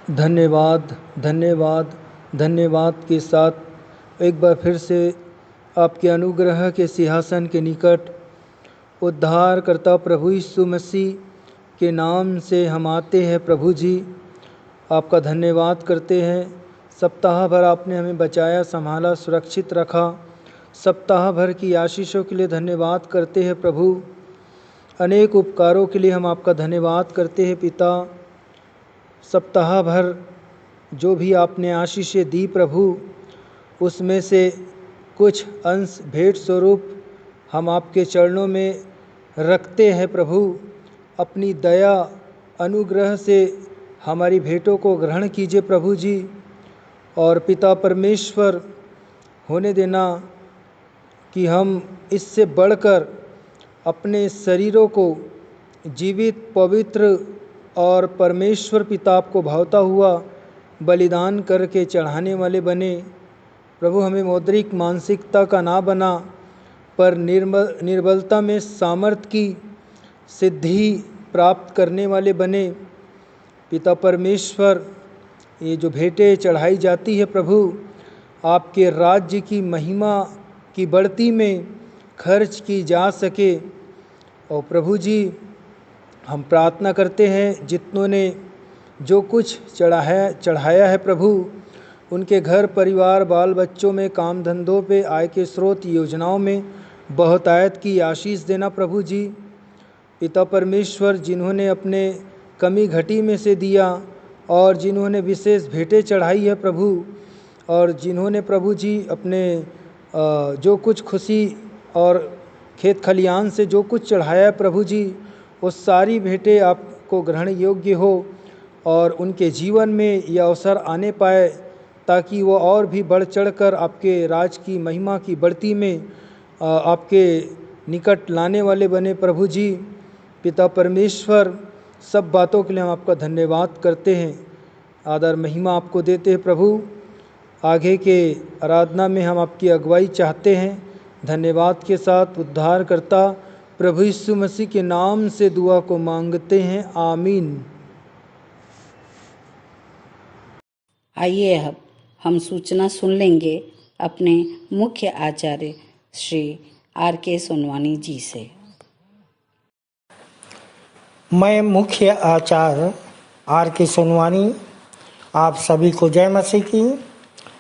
धन्यवाद धन्यवाद धन्यवाद के साथ एक बार फिर से आपके अनुग्रह के सिंहासन के निकट उद्धारकर्ता प्रभु यीशु मसीह के नाम से हम आते हैं। प्रभु जी, आपका धन्यवाद करते हैं। सप्ताह भर आपने हमें बचाया, संभाला, सुरक्षित रखा। सप्ताह भर की आशीषों के लिए धन्यवाद करते हैं प्रभु। अनेक उपकारों के लिए हम आपका धन्यवाद करते हैं पिता। सप्ताह भर जो भी आपने आशीषें दी प्रभु, उसमें से कुछ अंश भेंट स्वरूप हम आपके चरणों में रखते हैं प्रभु। अपनी दया अनुग्रह से हमारी भेंटों को ग्रहण कीजिए प्रभु जी। और पिता परमेश्वर, होने देना कि हम इससे बढ़कर अपने शरीरों को जीवित, पवित्र और परमेश्वर पिता आपको भावता हुआ बलिदान करके चढ़ाने वाले बने। प्रभु, हमें मौद्रिक मानसिकता का ना बना, पर निर्बलता में सामर्थ्य की सिद्धि प्राप्त करने वाले बने। पिता परमेश्वर, ये जो भेंटें चढ़ाई जाती है प्रभु, आपके राज्य की महिमा की बढ़ती में खर्च की जा सके। और प्रभु जी, हम प्रार्थना करते हैं जितनों ने जो कुछ चढ़ाया है प्रभु, उनके घर परिवार, बाल बच्चों में, काम धंधों पे, आय के स्रोत, योजनाओं में बहुतायत की आशीष देना प्रभु जी। पिता परमेश्वर, जिन्होंने अपने कमी घटी में से दिया और जिन्होंने विशेष भेंटें चढ़ाई है प्रभु, और जिन्होंने प्रभु जी अपने जो कुछ खुशी और खेत खलियान से जो कुछ चढ़ाया है प्रभु जी, वो सारी भेंटें आपको ग्रहण योग्य हो और उनके जीवन में यह अवसर आने पाए, ताकि वो और भी बढ़ चढ़कर आपके राज की महिमा की बढ़ती में आपके निकट लाने वाले बने प्रभु जी। पिता परमेश्वर, सब बातों के लिए हम आपका धन्यवाद करते हैं, आदर महिमा आपको देते हैं प्रभु। आगे के आराधना में हम आपकी अगुवाई चाहते हैं। धन्यवाद के साथ उद्धारकर्ता प्रभु यीशु मसीह के नाम से दुआ को मांगते हैं, आमीन। आइए अब हम सूचना सुन लेंगे अपने मुख्य आचार्य श्री R.K. सोनवानी जी से। मैं मुख्य आचार्य R.K. सोनवानी आप सभी को जय मसीह की।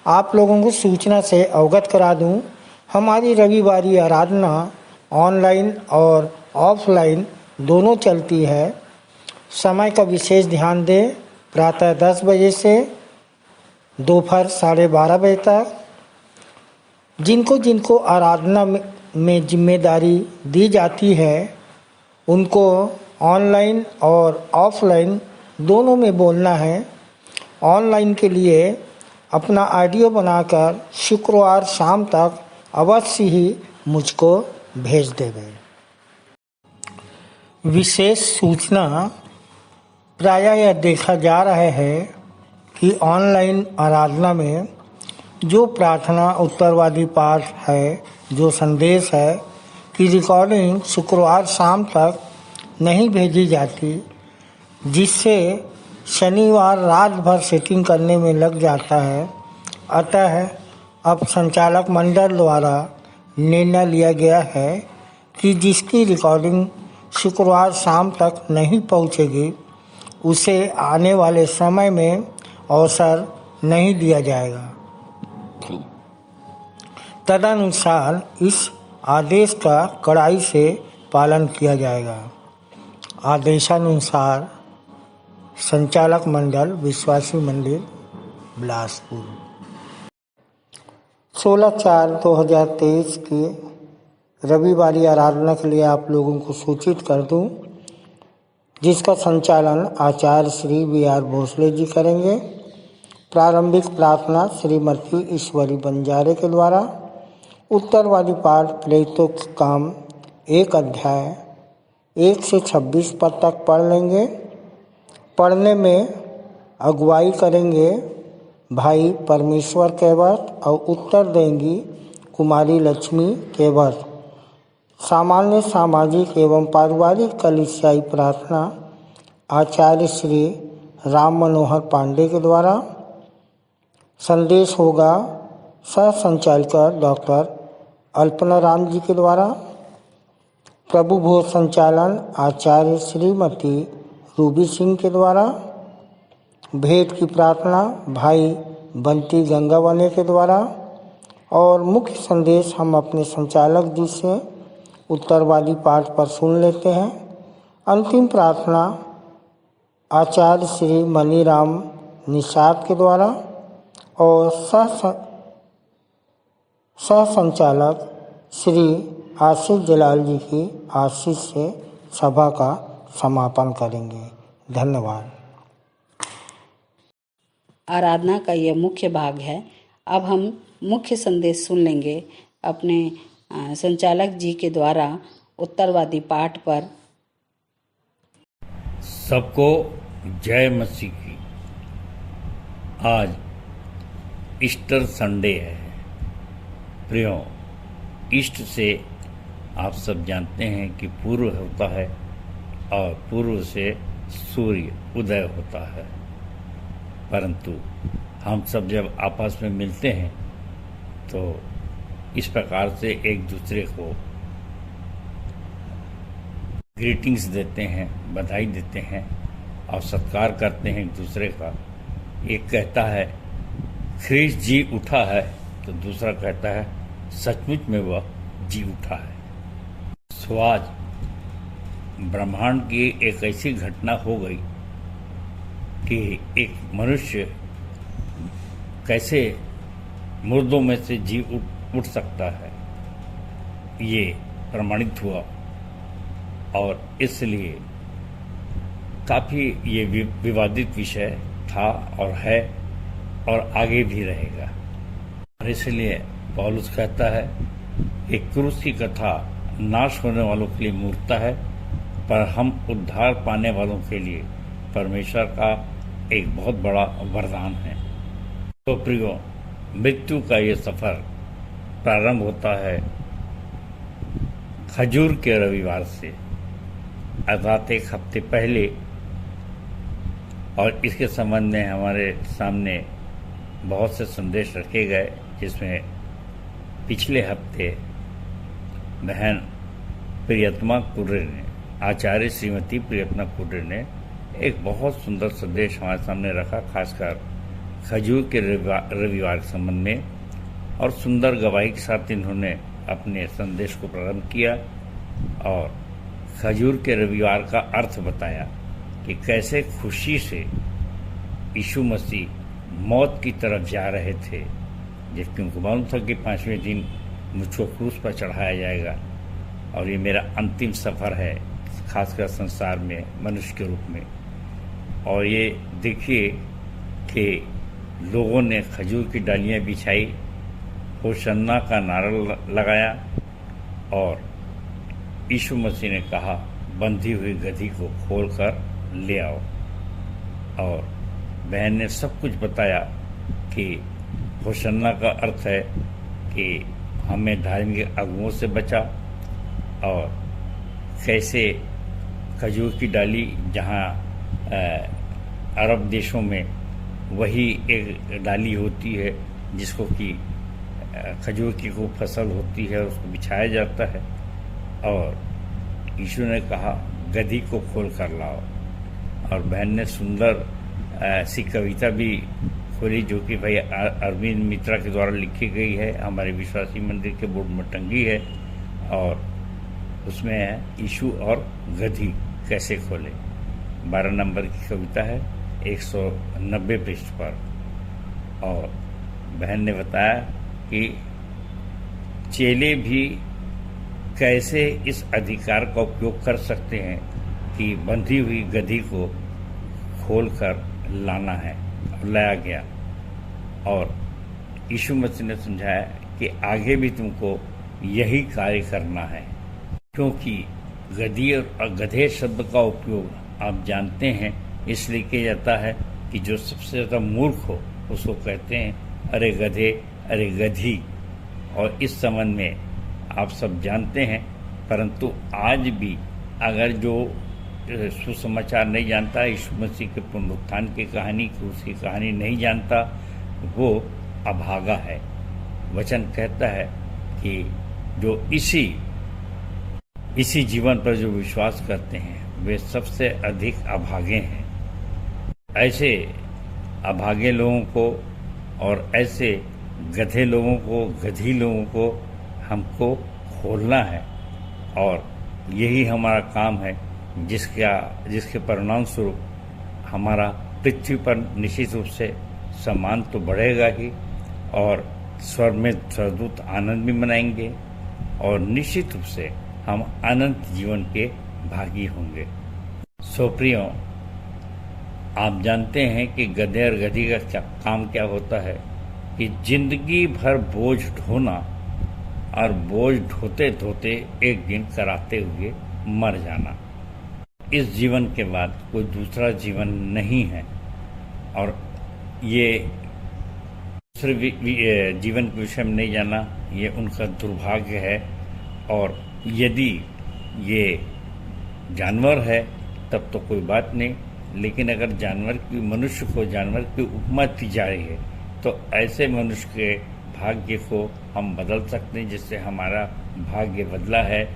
आप लोगों को सूचना से अवगत करा दूं, हमारी रविवारी आराधना ऑनलाइन और ऑफलाइन दोनों चलती है। समय का विशेष ध्यान दें, प्रातः 10 बजे से दोपहर 12:30 बजे तक। जिनको जिनको आराधना में जिम्मेदारी दी जाती है, उनको ऑनलाइन और ऑफलाइन दोनों में बोलना है। ऑनलाइन के लिए अपना ऑडियो बनाकर शुक्रवार शाम तक अवश्य ही मुझको भेज देवे। विशेष सूचना, प्रायः यह देखा जा रहा है कि ऑनलाइन आराधना में जो प्रार्थना उत्तरवादी पाठ है, जो संदेश है, कि रिकॉर्डिंग शुक्रवार शाम तक नहीं भेजी जाती, जिससे शनिवार रात भर सेटिंग करने में लग जाता है। अतः अब संचालक मंडल द्वारा निर्णय लिया गया है कि जिसकी रिकॉर्डिंग शुक्रवार शाम तक नहीं पहुंचेगी, उसे आने वाले समय में अवसर नहीं दिया जाएगा। तदनुसार इस आदेश का कड़ाई से पालन किया जाएगा। आदेशानुसार संचालक मंडल, विश्वासी मंदिर, बिलासपुर। 16/4/2023 के रविवारी आराधना के लिए आप लोगों को सूचित कर दूं, जिसका संचालन आचार्य श्री V.R. भोसले जी करेंगे। प्रारंभिक प्रार्थना श्रीमती ईश्वरी बंजारे के द्वारा। उत्तरवादी पाठ प्रेरितों के काम 1 अध्याय 1 से 26 पद तक पढ़ लेंगे। पढ़ने में अगुवाई करेंगे भाई परमेश्वर केवट और उत्तर देंगी कुमारी लक्ष्मी केवट। सामान्य सामाजिक एवं पारिवारिक कलीसियाई प्रार्थना आचार्य श्री राम मनोहर पांडे के द्वारा। संदेश होगा सह संचालिका डॉक्टर अल्पना राम जी के द्वारा। प्रभु भोज संचालन आचार्य श्रीमती रूबी सिंह के द्वारा। भेंट की प्रार्थना भाई बंटी गंगावाले के द्वारा। और मुख्य संदेश हम अपने संचालक जी से उत्तरवादी पाठ पर सुन लेते हैं। अंतिम प्रार्थना आचार्य श्री मनीराम निषाद के द्वारा और सह संचालक श्री आशीष जलाल जी की आशीष से सभा का समापन करेंगे। धन्यवाद। आराधना का यह मुख्य भाग है। अब हम मुख्य संदेश सुन लेंगे अपने संचालक जी के द्वारा उत्तरवादी पाठ पर। सबको जय मसीह की। आज ईस्टर संडे है। प्रियो, ईस्ट से आप सब जानते हैं कि पूर्व होता है और पूर्व से सूर्य उदय होता है। परंतु हम सब जब आपस में मिलते हैं तो इस प्रकार से एक दूसरे को ग्रीटिंग्स देते हैं, बधाई देते हैं और सत्कार करते हैं एक दूसरे का। एक कहता है ख्रीस्त जी उठा है तो दूसरा कहता है सचमुच में वह जी उठा है। सो आज ब्रह्मांड की एक ऐसी घटना हो गई कि एक मनुष्य कैसे मुर्दों में से जी उठ सकता है, ये प्रमाणित हुआ। और इसलिए काफ़ी ये विवादित विषय था और है और आगे भी रहेगा। और इसलिए पौलुस कहता है कि क्रूस की कथा नाश होने वालों के लिए मूर्खता है, पर हम उद्धार पाने वालों के लिए परमेश्वर का एक बहुत बड़ा वरदान है। तो प्रियो, मृत्यु का ये सफ़र प्रारंभ होता है खजूर के रविवार से, अर्थात एक हफ्ते पहले। और इसके संबंध में हमारे सामने बहुत से संदेश रखे गए, जिसमें पिछले हफ्ते बहन प्रियतमा कुर्रे ने, आचार्य श्रीमती प्रियतमा कुर्रे ने एक बहुत सुंदर संदेश हमारे सामने रखा, खासकर खजूर के रविवार के संबंध में। और सुंदर गवाही के साथ इन्होंने अपने संदेश को प्रारंभ किया और खजूर के रविवार का अर्थ बताया कि कैसे खुशी से यीशु मसीह मौत की तरफ जा रहे थे, जबकि उनको मालूम था कि 5वें दिन मुझको क्रूस पर चढ़ाया जाएगा और ये मेरा अंतिम सफ़र है, खासकर संसार में मनुष्य के रूप में। और ये देखिए कि लोगों ने खजूर की डालियाँ बिछाई, होशन्ना का नारा लगाया और यीशु मसीह ने कहा बंधी हुई गधी को खोल कर ले आओ। और बहन ने सब कुछ बताया कि होशन्ना का अर्थ है कि हमें धार्मिक अगुओं से बचा, और कैसे खजूर की डाली जहाँ अरब देशों में वही एक डाली होती है जिसको कि खजूर की खूब फसल होती है, उसको बिछाया जाता है। और यीशु ने कहा गधी को खोल कर लाओ। और बहन ने सुंदर सी कविता भी खोली, जो कि भाई अरविंद मित्रा के द्वारा लिखी गई है, हमारे विश्वासी मंदिर के बोर्ड में टंगी है। और उसमें है यीशु और गधी कैसे खोले। 12 नंबर की कविता है, 190 पृष्ठ पर। और बहन ने बताया कि चेले भी कैसे इस अधिकार का उपयोग कर सकते हैं कि बंधी हुई गधी को खोलकर लाना है, और लाया गया। और यीशु मसीह ने समझाया कि आगे भी तुमको यही कार्य करना है, क्योंकि गधी और गधे शब्द का उपयोग आप जानते हैं इसलिए किया जाता है कि जो सबसे ज़्यादा मूर्ख हो उसको कहते हैं अरे गधे, अरे गधी। और इस संबंध में आप सब जानते हैं, परंतु आज भी अगर जो सुसमाचार नहीं जानता, यीशु मसीह के पुनरुत्थान की कहानी, उसकी कहानी नहीं जानता, वो अभागा है। वचन कहता है कि जो इसी जीवन पर जो विश्वास करते हैं वे सबसे अधिक अभागे हैं। ऐसे अभागे लोगों को और ऐसे गधे लोगों को, गधी लोगों को हमको खोलना है और यही हमारा काम है, जिसके परिणाम स्वरूप हमारा पृथ्वी पर निश्चित रूप से सम्मान तो बढ़ेगा ही और स्वर्ग में स्वर्गदूत आनंद भी मनाएंगे और निश्चित रूप से हम अनंत जीवन के भागी होंगे। सो प्रियो, आप जानते हैं कि गधे और गधी का काम क्या होता है कि जिंदगी भर बोझ ढोना और बोझ ढोते ढोते एक दिन कराते हुए मर जाना। इस जीवन के बाद कोई दूसरा जीवन नहीं है और ये दूसरे जीवन के विषय में नहीं जाना ये उनका दुर्भाग्य है। और यदि ये जानवर है तब तो कोई बात नहीं, लेकिन अगर मनुष्य को जानवर की उपमा दी जा रही है तो ऐसे मनुष्य के भाग्य को हम बदल सकते हैं, जिससे हमारा भाग्य बदला है।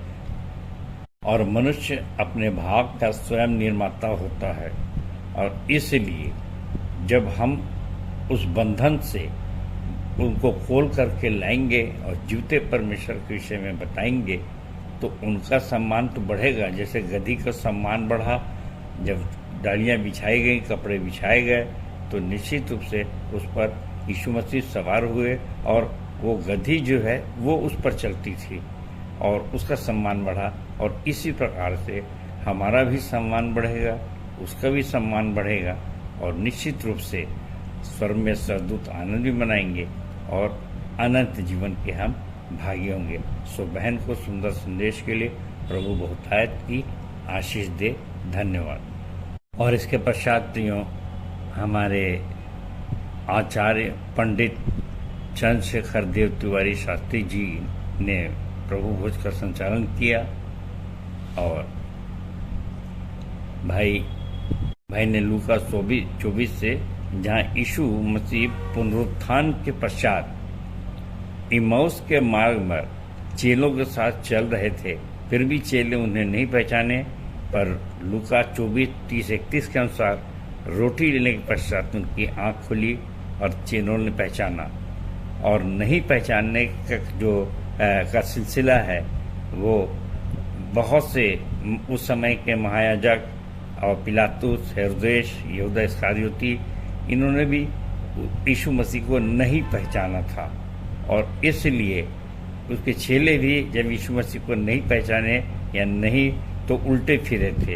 और मनुष्य अपने भाग का स्वयं निर्माता होता है और इसलिए जब हम उस बंधन से उनको खोल करके लाएंगे और जीवते परमेश्वर के विषय में बताएंगे तो उनका सम्मान तो बढ़ेगा। जैसे गधी का सम्मान बढ़ा, जब डालियाँ बिछाई गई, कपड़े बिछाए गए तो निश्चित रूप से उस पर यीशु मसीह सवार हुए और वो गधी जो है वो उस पर चलती थी और उसका सम्मान बढ़ा। और इसी प्रकार से हमारा भी सम्मान बढ़ेगा, उसका भी सम्मान बढ़ेगा और निश्चित रूप से स्वर्ग में स्वर्गदूत आनंद भी मनाएंगे और अनंत जीवन के हम भागी होंगे। सो बहन को सुंदर संदेश के लिए प्रभु बहुतायत की आशीष दे। धन्यवाद। और इसके पश्चात प्रियो, हमारे आचार्य पंडित चंद्रशेखर देव तिवारी शास्त्री जी ने प्रभु भोज का संचालन किया और भाई ने लूका 24 से, जहाँ यीशु मसीह पुनरुत्थान के पश्चात इमाउस के मार्ग पर चेलों के साथ चल रहे थे, फिर भी चेले उन्हें नहीं पहचाने, पर लूका 24:30-31 के अनुसार रोटी लेने के पश्चात उनकी आंख खुली और चेलों ने पहचाना। और नहीं पहचानने का सिलसिला है वो बहुत से उस समय के महायाजक और पिलातुस, हेरोदेस, यहूदा इस्करियोती, इन्होंने भी यीशु मसीह को नहीं पहचाना था और इसलिए उसके चेले भी जब यीशु मसीह को नहीं पहचाने या नहीं तो उल्टे फिरे थे,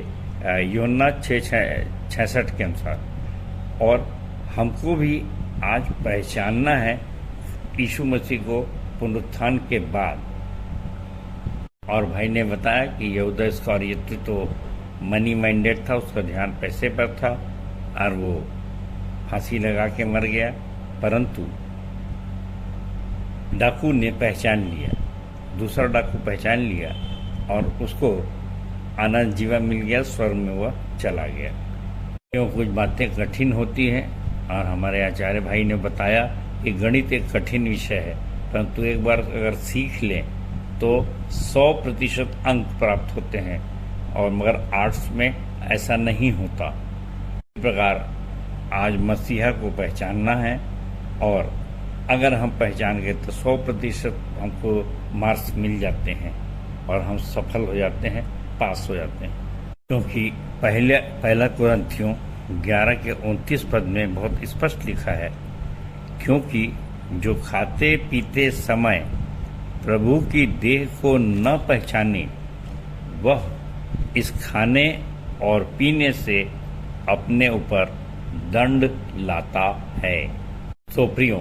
यूहन्ना 6:66 के अनुसार। और हमको भी आज पहचानना है यीशु मसीह को पुनरुत्थान के बाद। और भाई ने बताया कि यहूदा इस्करियोती तो मनी माइंडेड था, उसका ध्यान पैसे पर था और वो फांसी लगा के मर गया, परंतु डाकू ने पहचान लिया, दूसरा डाकू पहचान लिया और उसको अनंत जीवन मिल गया, स्वर्ग में वह चला गया। क्यों कुछ बातें कठिन होती हैं और हमारे आचार्य भाई ने बताया कि गणित एक कठिन विषय है, परंतु एक बार अगर सीख लें तो 100% अंक प्राप्त होते हैं और मगर आर्ट्स में ऐसा नहीं होता। इस प्रकार आज मसीहा को पहचानना है और अगर हम पहचान गए तो 100% हमको मार्क्स मिल जाते हैं और हम सफल हो जाते हैं, पास हो जाते हैं। क्योंकि पहला कुरिन्थियों 11:29 पद में बहुत स्पष्ट लिखा है, क्योंकि जो खाते पीते समय प्रभु की देह को न पहचाने वह इस खाने और पीने से अपने ऊपर दंड लाता है। तो प्रियो,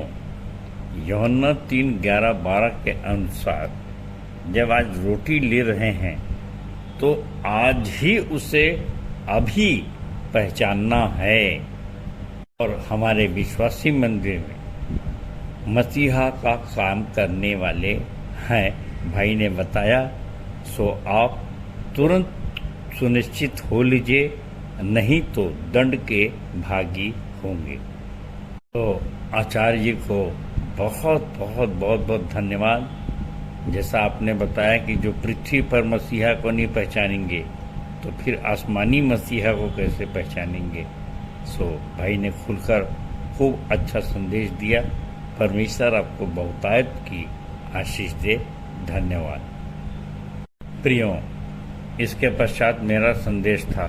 यूहन्ना 3:11-12 के अनुसार जब आज रोटी ले रहे हैं तो आज ही उसे अभी पहचानना है। और हमारे विश्वासी मंदिर में मसीहा का काम करने वाले हैं, भाई ने बताया। सो आप तुरंत सुनिश्चित हो लीजिए, नहीं तो दंड के भागी होंगे। तो आचार्य जी को बहुत बहुत बहुत बहुत धन्यवाद। जैसा आपने बताया कि जो पृथ्वी पर मसीहा को नहीं पहचानेंगे तो फिर आसमानी मसीहा को कैसे पहचानेंगे। सो भाई ने खुलकर खूब अच्छा संदेश दिया। परमेश्वर आपको बहुतायत की आशीष दे। धन्यवाद। प्रियो, इसके पश्चात मेरा संदेश था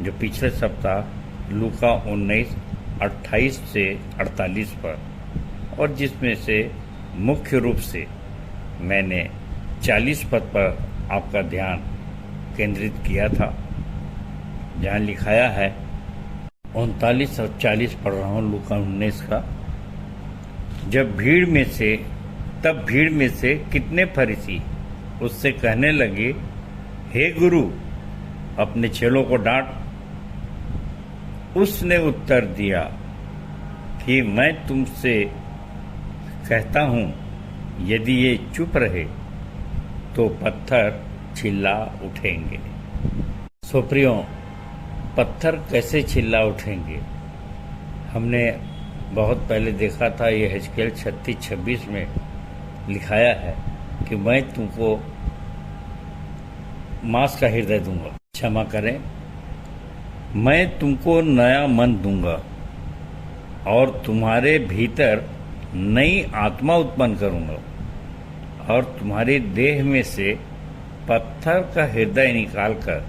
जो पिछले सप्ताह लूका 19:28 से 48 पर, और जिसमें से मुख्य रूप से मैंने 40 पद पर आपका ध्यान केंद्रित किया था, जहाँ लिखाया है 39 और 40 पढ़ रहा हूँ लूका 19 का। तब भीड़ में से कितने फरीसी उससे कहने लगे, हे गुरु, अपने चेलों को डांट। उसने उत्तर दिया कि मैं तुमसे कहता हूं, यदि ये चुप रहे तो पत्थर चिल्ला उठेंगे। सो प्रियो, पत्थर कैसे चिल्ला उठेंगे? हमने बहुत पहले देखा था, ये हिजकियेल 36:26 में लिखाया है कि मैं तुमको मांस का हृदय दूंगा, क्षमा करें, मैं तुमको नया मन दूंगा और तुम्हारे भीतर नई आत्मा उत्पन्न करूंगा और तुम्हारे देह में से पत्थर का हृदय निकालकर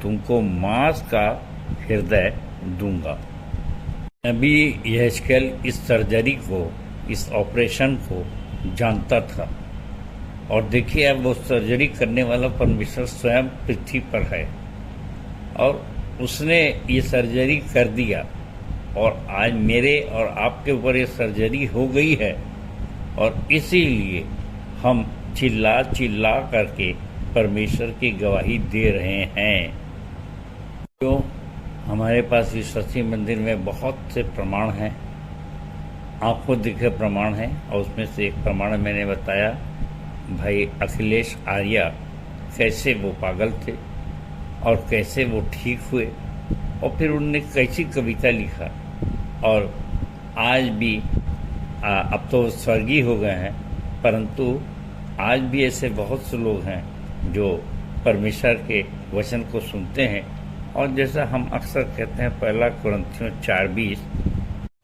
तुमको मांस का हृदय दूंगा। अभी यहेजकेल इस सर्जरी को, इस ऑपरेशन को जानता था, और देखिए अब वो सर्जरी करने वाला परमेश्वर स्वयं पृथ्वी पर है और उसने ये सर्जरी कर दिया, और आज मेरे और आपके ऊपर ये सर्जरी हो गई है, और इसीलिए हम चिल्ला चिल्ला करके परमेश्वर की गवाही दे रहे हैं। तो हमारे पास विश्वासी मंदिर में बहुत से प्रमाण हैं, आपको दिखे प्रमाण हैं, और उसमें से एक प्रमाण मैंने बताया, भाई अखिलेश आर्या कैसे वो पागल थे और कैसे वो ठीक हुए, और फिर उनने कैसी कविता लिखा, और आज भी अब तो स्वर्गीय हो गए हैं, परंतु आज भी ऐसे बहुत से लोग हैं जो परमेश्वर के वचन को सुनते हैं। और जैसा हम अक्सर कहते हैं 1 कुरिन्थियों 4:20,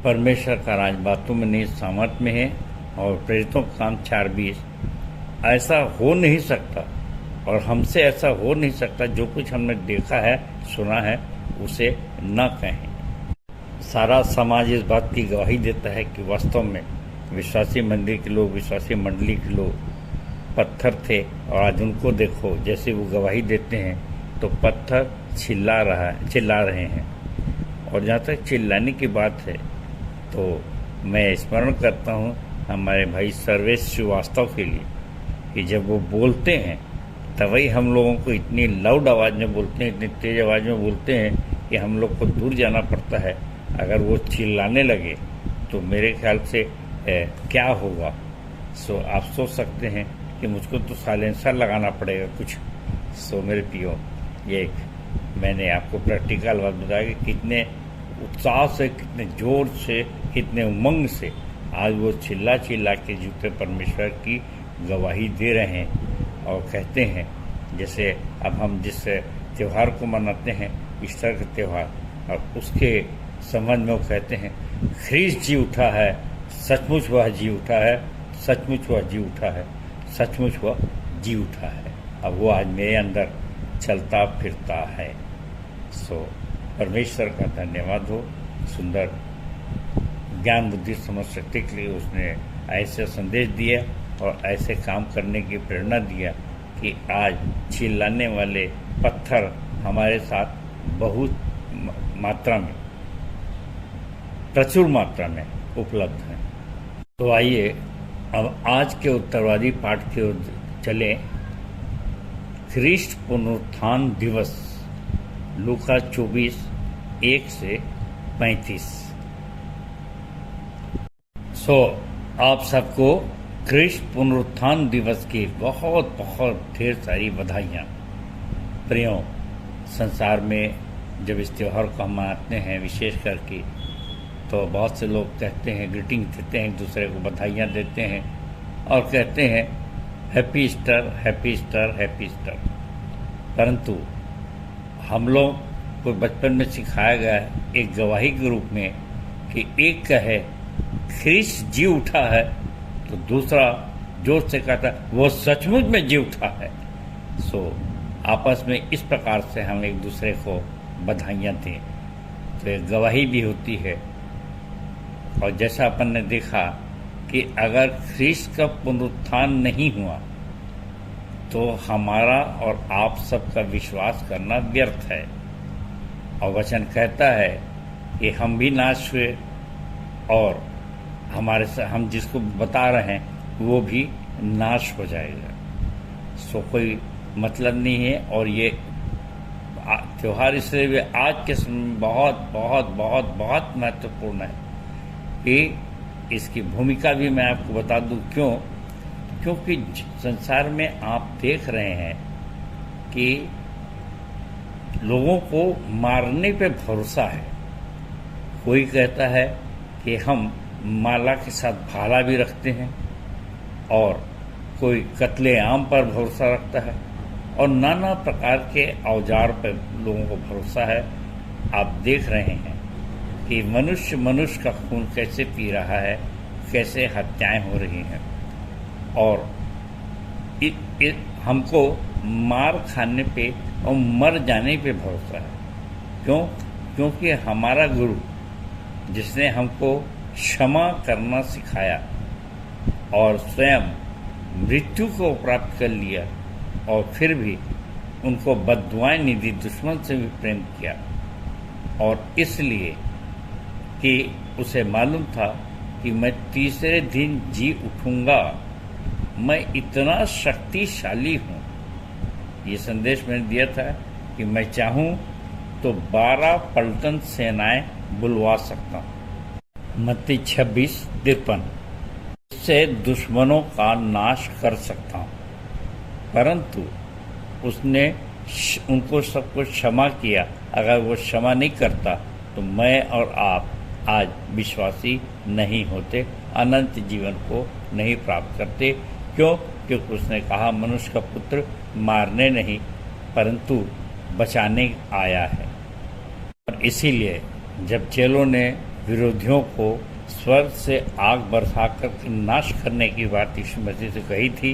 परमेश्वर का राज बातों में नहीं सामर्थ में है, और प्रेरितों का काम 4:20, ऐसा हो नहीं सकता और हमसे ऐसा हो नहीं सकता जो कुछ हमने देखा है, सुना है, उसे न कहें। सारा समाज इस बात की गवाही देता है कि वास्तव में विश्वासी मंदिर के लोग, विश्वासी मंडली के लोग पत्थर थे, और आज उनको देखो जैसे वो गवाही देते हैं तो पत्थर चिल्ला रहे हैं। और जहाँ तक चिल्लाने की बात है तो मैं स्मरण करता हूँ हमारे भाई सर्वेश श्रीवास्तव के लिए कि जब वो बोलते हैं तभी हम लोगों को इतनी लाउड आवाज़ में बोलते हैं, इतनी तेज़ आवाज़ में बोलते हैं कि हम लोग को दूर जाना पड़ता है। अगर वो चिल्लाने लगे तो मेरे ख्याल से क्या होगा। सो आप सोच सकते हैं कि मुझको तो साइलेंसर लगाना पड़ेगा कुछ। सो मेरे पियो, ये मैंने आपको प्रैक्टिकल बात बताया कि कितने उत्साह से, कितने जोर से, कितने उमंग से आज वो चिल्ला चिल्ला के झूठे परमेश्वर की गवाही दे रहे हैं और कहते हैं, जैसे अब हम जिस त्यौहार को मनाते हैं, ईस्टर का त्यौहार, और उसके संबंध में वो कहते हैं, ख्रीस्त जी उठा है, सचमुच वह जी उठा है, सचमुच वह जी उठा है, सचमुच वह जी उठा है। अब वो आज मेरे अंदर चलता फिरता है। सो परमेश्वर का धन्यवाद हो, सुंदर ज्ञान बुद्धि समझ शक्ति के लिए उसने ऐसे संदेश दिया और ऐसे काम करने की प्रेरणा दिया कि आज चिल्लाने वाले पत्थर हमारे साथ बहुत मात्रा में, प्रचुर मात्रा में उपलब्ध हैं। तो आइए अब आज के उत्तरवादी पाठ की ओर चलें। ख्रीष्ट पुनरुत्थान दिवस, लूका 24:1 से 35। सो आप सबको ख्रीष्ट पुनरुत्थान दिवस की बहुत बहुत ढेर सारी बधाइयाँ। प्रियो, संसार में जब इस त्यौहार को हम मनाते हैं विशेष करके, तो बहुत से लोग कहते हैं, ग्रीटिंग देते हैं, एक दूसरे को बधाइयाँ देते हैं और कहते हैं happy Easter, happy Easter, happy Easter. परंतु हम लोग को बचपन में सिखाया गया है एक गवाही के रूप में कि एक कहे ख्रीस्त जी उठा है तो दूसरा जोर से कहता वो सचमुच में जी उठा है। सो आपस में इस प्रकार से हम एक दूसरे को बधाइयाँ दें तो एक गवाही भी होती है। और जैसा अपन ने देखा कि अगर ख्रीस्त का पुनरुत्थान नहीं हुआ तो हमारा और आप सबका विश्वास करना व्यर्थ है। और वचन कहता है कि हम भी नाश हुए और हमारे हम जिसको बता रहे हैं वो भी नाश हो जाएगा। सो कोई मतलब नहीं है। और ये त्यौहार इसलिए भी आज के समय में बहुत बहुत बहुत बहुत महत्वपूर्ण है कि इसकी भूमिका भी मैं आपको बता दूं। क्योंकि संसार में आप देख रहे हैं कि लोगों को मारने पे भरोसा है। कोई कहता है कि हम माला के साथ भाला भी रखते हैं और कोई कत्ले आम पर भरोसा रखता है और नाना प्रकार के औजार पर लोगों को भरोसा है। आप देख रहे हैं कि मनुष्य का खून कैसे पी रहा है, कैसे हत्याएं हो रही हैं और हमको मार खाने पे और मर जाने पे भरोसा है। क्योंकि हमारा गुरु जिसने हमको क्षमा करना सिखाया और स्वयं मृत्यु को प्राप्त कर लिया और फिर भी उनको बद्दुआएं नहीं दी, दुश्मन से भी प्रेम किया। और इसलिए कि उसे मालूम था कि मैं तीसरे दिन जी उठूंगा, मैं इतना शक्तिशाली हूँ। ये संदेश मैंने दिया था कि मैं चाहूँ तो 12 पलटन सेनाएं बुलवा सकता हूँ। मत्ती 26:53 से दुश्मनों का नाश कर सकता हूँ। परंतु उसने उनको सबको क्षमा किया। अगर वो क्षमा नहीं करता तो मैं और आप आज विश्वासी नहीं होते, अनंत जीवन को नहीं प्राप्त करते। क्योंकि उसने कहा मनुष्य का पुत्र मारने नहीं परंतु बचाने आया है। और इसीलिए जब चेलों ने विरोधियों को स्वर्ग से आग बरसाकर नाश करने की बात यीशु मसीह से कही थी,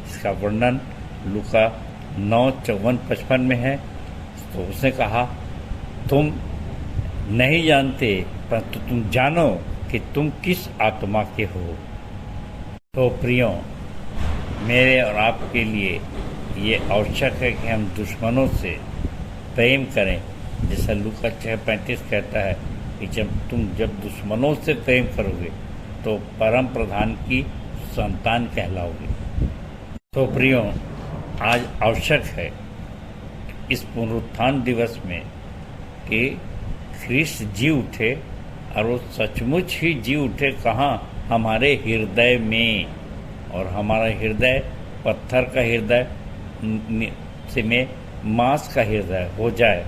इसका वर्णन लूका 9:54-55 में है। तो उसने कहा तुम नहीं जानते परंतु तुम जानो कि तुम किस आत्मा के हो। तो प्रियो, मेरे और आपके लिए ये आवश्यक है कि हम दुश्मनों से प्रेम करें। जैसा लूका 6:35 कहता है कि जब दुश्मनों से प्रेम करोगे तो परम प्रधान की संतान कहलाओगे। तो प्रियो, आज आवश्यक है इस पुनरुत्थान दिवस में कि ख्रीस्त जी उठे और वो सचमुच ही जी उठे। कहाँ? हमारे हृदय में। और हमारा हृदय पत्थर का हृदय से में मांस का हृदय हो जाए।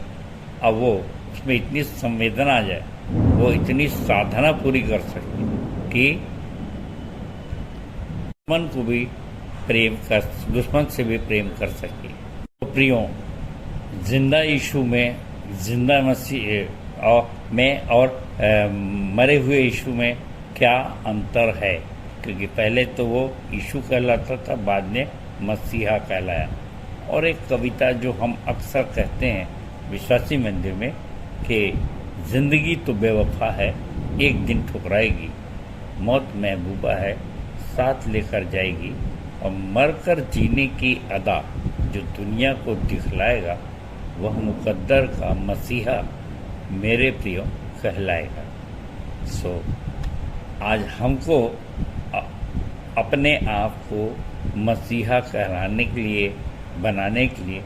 अब वो उसमें इतनी संवेदना आ जाए, वो इतनी साधना पूरी कर सके कि दुश्मन को भी दुश्मन से भी प्रेम कर सके। तो प्रियो, जिंदा यीशु में, जिंदा मसीह और मरे हुए यीशु में क्या अंतर है? क्योंकि पहले तो वो यीशु कहलाता था, बाद में मसीहा कहलाया। और एक कविता जो हम अक्सर कहते हैं विश्वासी मंदिर में कि जिंदगी तो बेवफा है, एक दिन ठुकराएगी, मौत महबूबा है, साथ लेकर जाएगी, और मरकर जीने की अदा जो दुनिया को दिखलाएगा वह मुकद्दर का मसीहा मेरे प्रियो कहलाएगा। सो आज हमको अपने आप को मसीहा कहलाने के लिए, बनाने के लिए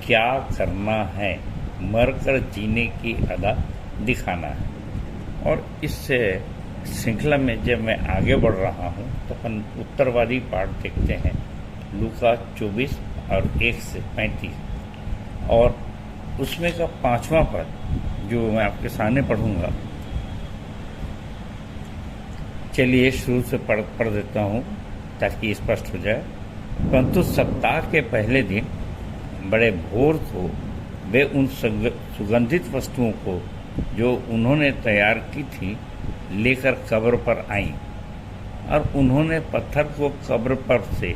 क्या करना है? मरकर जीने की अदा दिखाना है। और इस श्रृंखला में जब मैं आगे बढ़ रहा हूँ तो अपन उत्तरवादी पाठ देखते हैं, लूका 24 और 1 से 35। और उसमें का 5वां पद जो मैं आपके सामने पढ़ूंगा, चलिए शुरू से पढ़ देता हूँ ताकि स्पष्ट हो जाए। परंतु सप्ताह के पहले दिन बड़े भोर को वे उन सुगंधित वस्तुओं को जो उन्होंने तैयार की थी लेकर कब्र पर आईं, और उन्होंने पत्थर को कब्र पर से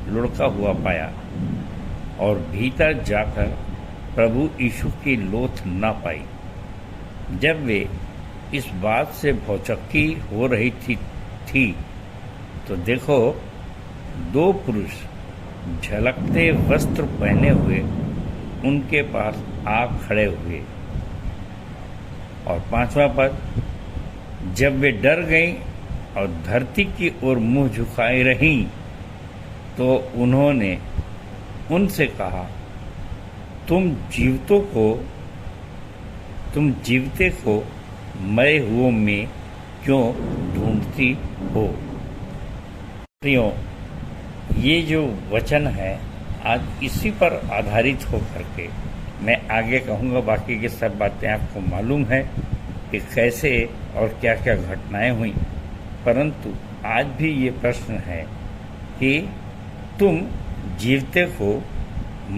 लुढ़का हुआ पाया और भीतर जाकर प्रभु यीशु की लोथ न पाई। जब वे इस बात से भौचक्की हो रही थी तो देखो, 2 पुरुष झलकते वस्त्र पहने हुए उनके पास आ खड़े हुए। और 5वां पद, जब वे डर गईं और धरती की ओर मुंह झुकाए रहीं तो उन्होंने उनसे कहा, तुम जीवते को मरे हुओं में क्यों ढूंढती हो। प्रियो, ये जो वचन है आज इसी पर आधारित होकर के मैं आगे कहूँगा। बाकी की सब बातें आपको मालूम है कि कैसे और क्या क्या घटनाएं हुई, परंतु आज भी ये प्रश्न है कि तुम जीवते को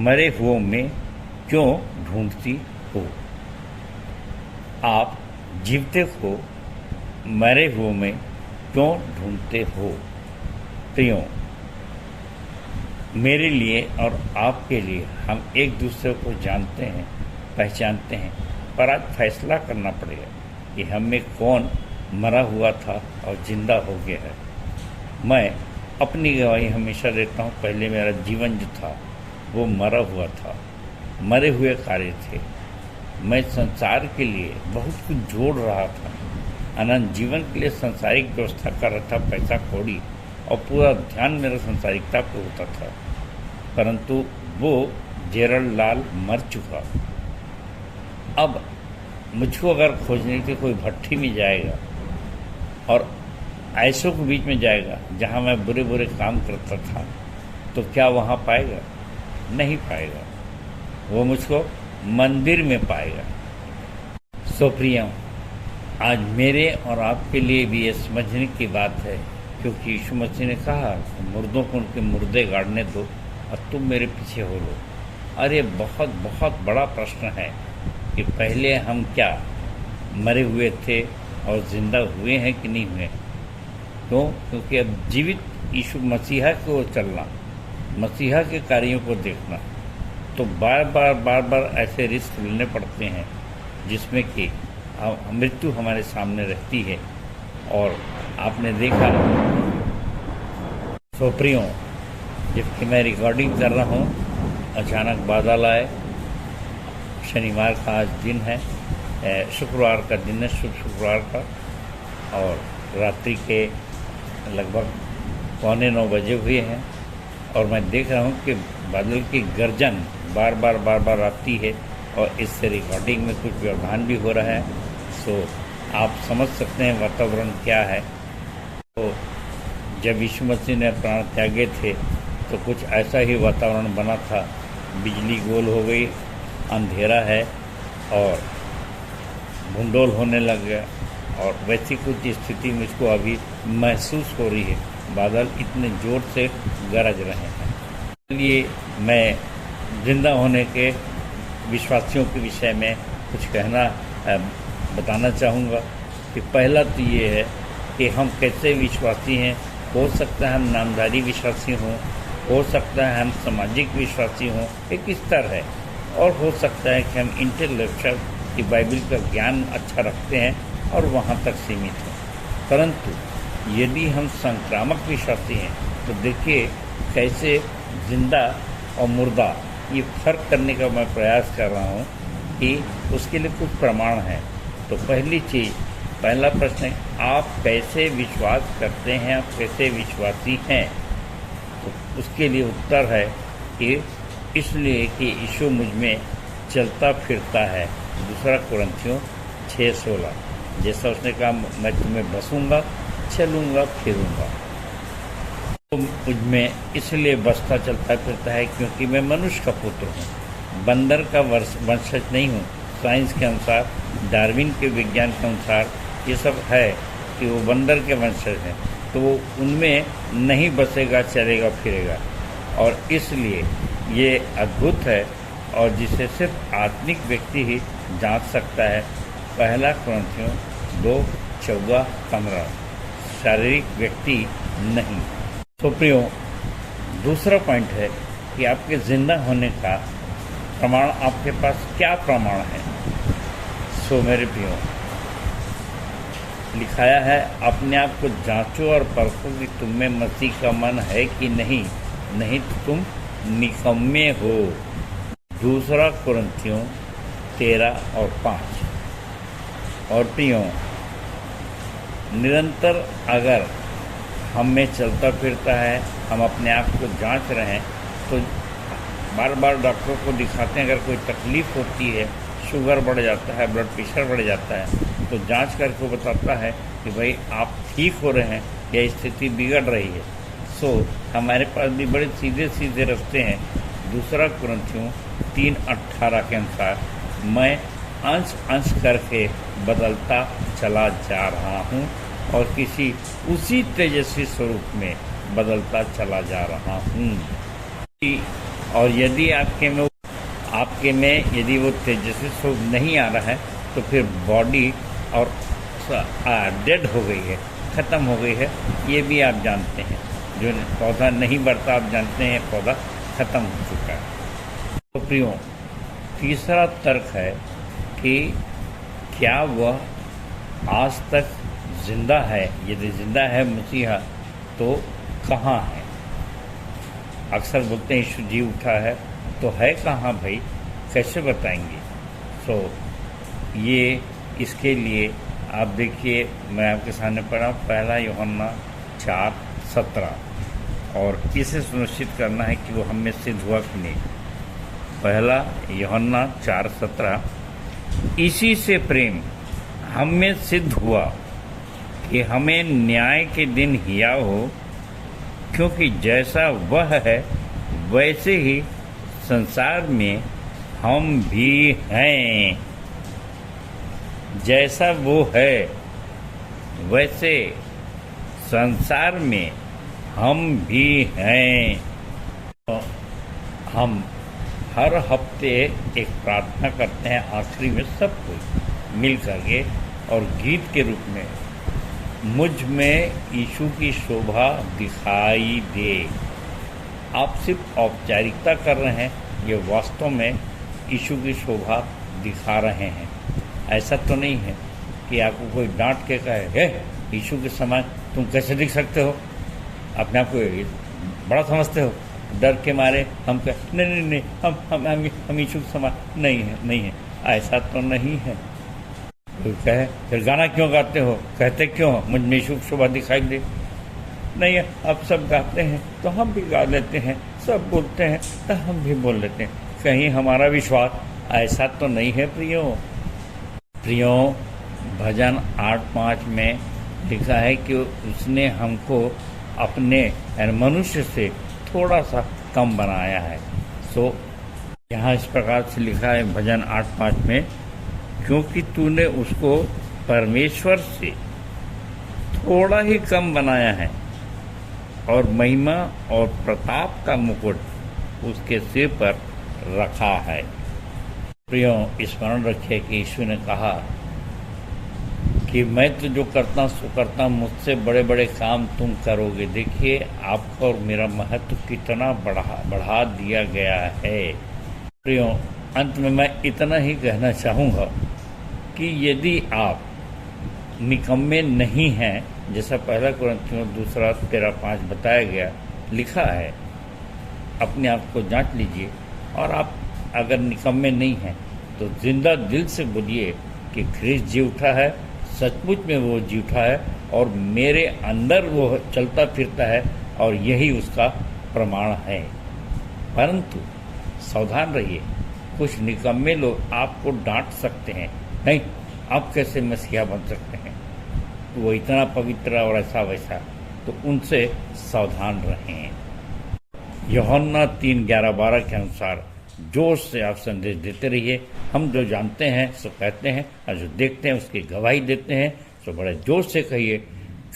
मरे हुओं में क्यों ढूंढती हो। आप जीवते को मरे हुओं में क्यों ढूंढते हो। प्रियो, मेरे लिए और आपके लिए हम एक दूसरे को जानते हैं, पहचानते हैं, पर आज फैसला करना पड़ेगा कि हम में कौन मरा हुआ था और जिंदा हो गया है। मैं अपनी गवाही हमेशा देता हूँ। पहले मेरा जीवन जो था वो मरा हुआ था, मरे हुए कार्य थे। मैं संसार के लिए बहुत कुछ जोड़ रहा था, अनंत जीवन के लिए संसारिक व्यवस्था कर रहा था, पैसा कौड़ी, और पूरा ध्यान मेरा संसारिकता पर होता था। परंतु वो जेरल लाल मर चुका। अब मुझको अगर खोजने के कोई भट्टी में जाएगा और ऐसों के बीच में जाएगा जहाँ मैं बुरे बुरे काम करता था, तो क्या वहाँ पाएगा? नहीं पाएगा। वो मुझको मंदिर में पाएगा। सो प्रिय, आज मेरे और आपके लिए भी ये समझने की बात है, क्योंकि यीशु मसीह ने कहा, मुर्दों को उनके मुर्दे गाड़ने दो और तुम मेरे पीछे हो लो। और ये बहुत बहुत बड़ा प्रश्न है कि पहले हम क्या मरे हुए थे और जिंदा हुए हैं कि नहीं हुए। क्यों? क्योंकि अब जीवित यीशु मसीहा को चलना, मसीहा के कार्यों को देखना, तो बार बार ऐसे रिस्क लेने पड़ते हैं जिसमें कि मृत्यु हमारे सामने रहती है। और आपने देखा, सो प्रियो, जबकि मैं रिकॉर्डिंग कर रहा हूँ, अचानक बादल आए। शनिवार का आज दिन है, शुक्रवार का दिन है, शुभ शुक्रवार का, और रात्रि के लगभग 8:45 बजे हुए हैं। और मैं देख रहा हूँ कि बादल की गर्जन बार बार आती है और इससे रिकॉर्डिंग में कुछ व्यवधान भी हो रहा है। सो आप समझ सकते हैं वातावरण क्या है। तो जब यीशु मसीह ने प्राण त्यागे थे तो कुछ ऐसा ही वातावरण बना था। बिजली गोल हो गई, अंधेरा है और भूंडोल होने लग गया, और वैसी कुछ स्थिति मुझको अभी महसूस हो रही है। बादल इतने ज़ोर से गरज रहे हैं। इसलिए मैं जिंदा होने के विश्वासियों के विषय में कुछ बताना चाहूँगा कि पहला तो ये है कि हम कैसे विश्वासी हैं। हो सकता है हम नामधारी विश्वासी हों, हो सकता है हम सामाजिक विश्वासी हों, एक स्तर है, और हो सकता है कि हम इंटेलेक्चुअल की बाइबल का ज्ञान अच्छा रखते हैं और वहाँ तक सीमित हैं। परंतु यदि हम संक्रामक विश्वासी हैं तो देखिए कैसे जिंदा और मुर्दा ये फर्क करने का मैं प्रयास कर रहा हूँ कि उसके लिए कुछ प्रमाण हैं। तो पहली चीज़, पहला प्रश्न है, आप कैसे विश्वास करते हैं, आप कैसे विश्वासी हैं। तो उसके लिए उत्तर है कि इसलिए कि यीशु मुझ में चलता फिरता है। 2 कुरिन्थियों 6:16, जैसा उसने कहा, मैं तुम्हें बसूंगा, चलूँगा, फिरूँगा। तो मुझ में इसलिए बसता चलता फिरता है क्योंकि मैं मनुष्य का पुत्र हूँ। बंदर का वंशज नहीं हूँ। साइंस के अनुसार, डार्विन के विज्ञान के अनुसार ये सब है कि वो बंदर के वंशज हैं, तो वो उनमें नहीं बसेगा, चलेगा फिरेगा। और इसलिए ये अद्भुत है और जिसे सिर्फ आत्मिक व्यक्ति ही जांच सकता है। पहला कुरिन्थियों 2:14-15, शारीरिक व्यक्ति नहीं। तो प्रियो, दूसरा पॉइंट है कि आपके जिंदा होने का प्रमाण, आपके पास क्या प्रमाण है। सो मेरे प्रियो, लिखाया है अपने आप को जांचो और परखो कि तुम में मसीह का मन है कि नहीं, नहीं तो तुम निकम्मे हो। दूसरा कुरिन्थियों 13:5। और प्रियो, निरंतर अगर हम में चलता फिरता है, हम अपने आप को जांच रहे हैं, तो बार बार डॉक्टर को दिखाते हैं। अगर कोई तकलीफ़ होती है, शुगर बढ़ जाता है, ब्लड प्रेशर बढ़ जाता है, तो जांच करके बताता है कि भाई आप ठीक हो रहे हैं या स्थिति बिगड़ रही है। सो हमारे पास भी बड़े सीधे सीधे रास्ते हैं। दूसरा कुरिन्थियों 3:18 के अनुसार, मैं अंश अंश करके बदलता चला जा रहा हूँ और किसी उसी तेजस्वी स्वरूप में बदलता चला जा रहा हूँ। और यदि आपके में यदि वो तेजस्वी स्वरूप नहीं आ रहा है, तो फिर बॉडी और डेड हो गई है, ख़त्म हो गई है। ये भी आप जानते हैं। जो पौधा नहीं बढ़ता, आप जानते हैं पौधा ख़त्म हो चुका है। तो प्रियो, तीसरा तर्क है कि क्या वह आज तक जिंदा है। यदि जिंदा है मसीहा, तो कहाँ है। अक्सर बोलते हैं यीशु जी उठा है, तो है कहाँ भाई, कैसे बताएंगे। सो ये इसके लिए आप देखिए, मैं आपके सामने पढ़ा पहला यूहन्ना 4:17, और इसे सुनिश्चित करना है कि वो हम में सिद्ध हुआ कि नहीं। पहला यूहन्ना 4:17, इसी से प्रेम हम में सिद्ध हुआ कि हमें न्याय के दिन हिया हो, क्योंकि जैसा वह है वैसे ही संसार में हम भी हैं। जैसा वो है वैसे संसार में हम भी हैं। तो हम हर हफ्ते एक प्रार्थना करते हैं, आखिरी में सब कोई मिल करके, और गीत के रूप में, मुझ में यीशु की शोभा दिखाई दे। आप सिर्फ औपचारिकता कर रहे हैं, ये वास्तव में यीशु की शोभा दिखा रहे हैं। ऐसा तो नहीं है कि आपको कोई डांट के कहे, हे यीशु के समान तुम कैसे दिख सकते हो, अपने आप को बड़ा समझते हो, डर के मारे हम कह नहीं नहीं नहीं हम यीशु के समान नहीं है। ऐसा तो नहीं है। कोई कहे फिर गाना क्यों गाते हो, कहते क्यों मुझ में यीशु की शोभा दिखाई दे। नहीं है, अब सब गाते हैं तो हम भी गा लेते हैं, सब बोलते हैं तो हम भी बोल लेते हैं। कहीं हमारा विश्वास ऐसा तो नहीं है। प्रियो, भजन 8:5 में लिखा है कि उसने हमको अपने मनुष्य से थोड़ा सा कम बनाया है। सो यहाँ इस प्रकार से लिखा है भजन 8:5 में, क्योंकि तूने उसको परमेश्वर से थोड़ा ही कम बनाया है और महिमा और प्रताप का मुकुट उसके सिर पर रखा है। प्रियो, स्मरण रखिए कि यीशु ने कहा कि मैं तो जो करता सो करता, मुझसे बड़े बड़े काम तुम करोगे। देखिए आपका और मेरा महत्व कितना बढ़ा दिया गया है। प्रियो, अंत में मैं इतना ही कहना चाहूँगा कि यदि आप निकम्मे नहीं हैं, जैसा पहला कुरिन्थियों 2:13-5 बताया गया, लिखा है, अपने आप को जांच लीजिए। और आप अगर निकम्मे नहीं हैं तो जिंदा दिल से बोलिए कि ख्रिस्त जी उठा है, सचमुच में वो जी उठा है और मेरे अंदर वो चलता फिरता है, और यही उसका प्रमाण है। परंतु सावधान रहिए, कुछ निकम्मे लोग आपको डांट सकते हैं, नहीं आप कैसे मसीहा बन सकते हैं, वो इतना पवित्र और ऐसा वैसा, तो उनसे सावधान रहें। यूहन्ना 3:11-12 के अनुसार, जोश से आप संदेश देते रहिए। हम जो जानते हैं सो कहते हैं और जो देखते हैं उसकी गवाही देते हैं, सो बड़े जोश से कहिए,